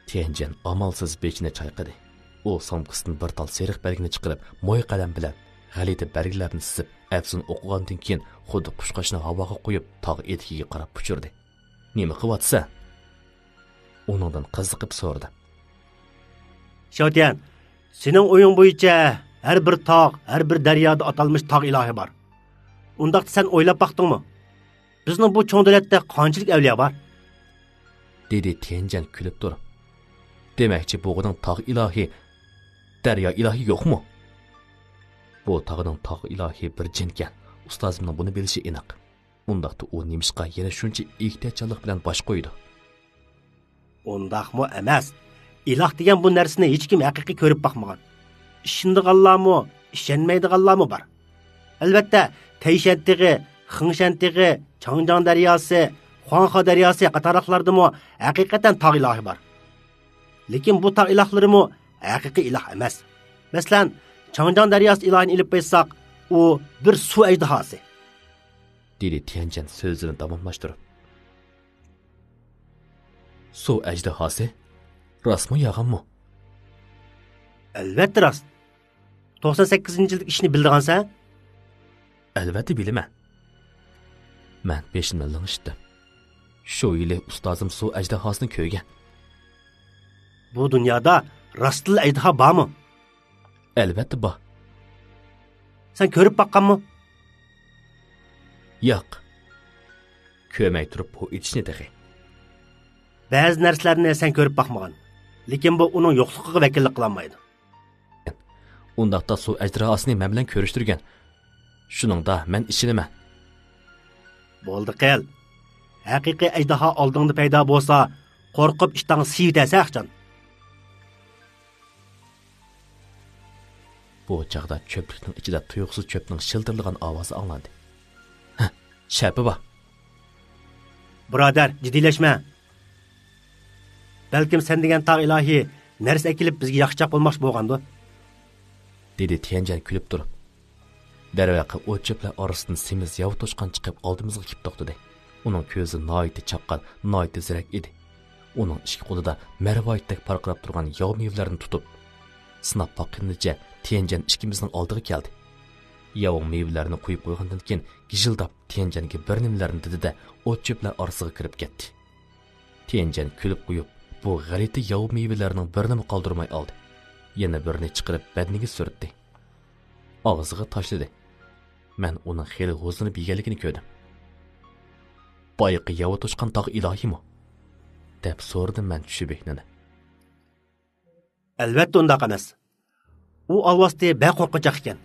Tianjan amalsiz bechini chayqadi. U somkasidan bir tal seriq belgini chiqarib, mo'y qalam bilan g'alati belgilarni sizib, afsun o'qigandan keyin xuddi qushqochni havoga qo'yib, tog' etigiga qarab puchirdi. Nima qilyapsan? Uningdan qiziqib so'radi. Shotian, sening o'ying bo'yicha har bir tog', har bir daryoda atalmış tog' ilohi bor. Undaqda sen o'ylab baqdingmi? Bizning bu cho'ng davlatda qanchalik avliyo bor? Dedi Tianjan kulib turib. Demakchi bo'g'ining tog' ilohi, daryo ilohi yo'qmi? Bu tog'ning tog' ilohi bir jinkan. Ustozimning buni bilishi aniq. Undaqda u nimishqa yana shuncha ehtiyotchanlik bilan bosh qo'ydi. Undaqmi emas. Iloh degan bu narsani hech kim haqiqiy ko'rib baqmagan. Ishondiganlarmi, ishonmaydiganlarmi bor. Albatta, Tayshantig'i, Xingshantig'i, Changjiang daryosi, Huanghe daryosi qatorliqlardami haqiqatan tog' ilohi bor. Lekin bu tog' ilohlarimi haqiqiy iloh emas. Masalan, Changjiang daryosi ilohini ilib qo'ysak, u bir suv ajdahosi. Dedi Tianjan so'zini davomlashtirib. Suv ajdahosi? Rostmi yog'inmi? Albatta rost. 98-yillik ishni bildigansan? Albatta bilaman. Men peshinni lingishdim. Shu yili ustozim suv ajdahosini ko'rgan. Bu dunyoda rostli ajdaho bormi? Albatta bor. Sen ko'rib baqqanmi? Yo'q. Ko'rmay turib bu etishni deg'i. Ba'zi narsalarni sen ko'rib baqmagan. Lekin bu uning yo'qligiga vakillik qilolmaydi. Undaqda suv ajdahosini men bilan ko'rishtirgan. Shuningda men ishinaman. Bo'ldi qil. Haqiqiy ajdaho oldingda paydo bo'lsa, qo'rqib ishdan siytasan. Bu chaqda cho'plikning ichida tuyuqsiz cho'pning shildirlagan ovozi anglandi. Shapi bor. Birodar, jiddiylashma. Balkim sen degan tog' ilohi narsa kelib bizga yaxshiroq bo'lmoqchi bo'lgandi. Dedi Tianjan kulib turib. Darvaqa o't cho'plar orasidan semiz yav to'shqan chiqib oldimizga kelib to'xtadi. Uning ko'zi noyiti chaqqan, noyiti zirak edi. Uning ikki qo'lida marvoyitdek parqirab turgan yav mevlarni tutib, sinab boqqanicha Tianjan ikkimizning oldiga keldi. Yav mevlarni qo'yib qo'ygandan keyin gijildab Tianjanga bir nimalarni dedi-da, o't cho'plar orasiga kirib ketdi. Tianjan kulib qo'yib, bu g'alati yav mevalarning birini qoldirmay oldi. Yana birini chiqarib badniga surtdi. Og'ziga tashladi. Men uning xeli g'o'zlanib yeganligini ko'rdim. Boyiqi yav to'shqan tog' ilohimi? deb so'radim men tushibekni. Albatta undaq emas. U alvasti qo'rqinchoq ekan.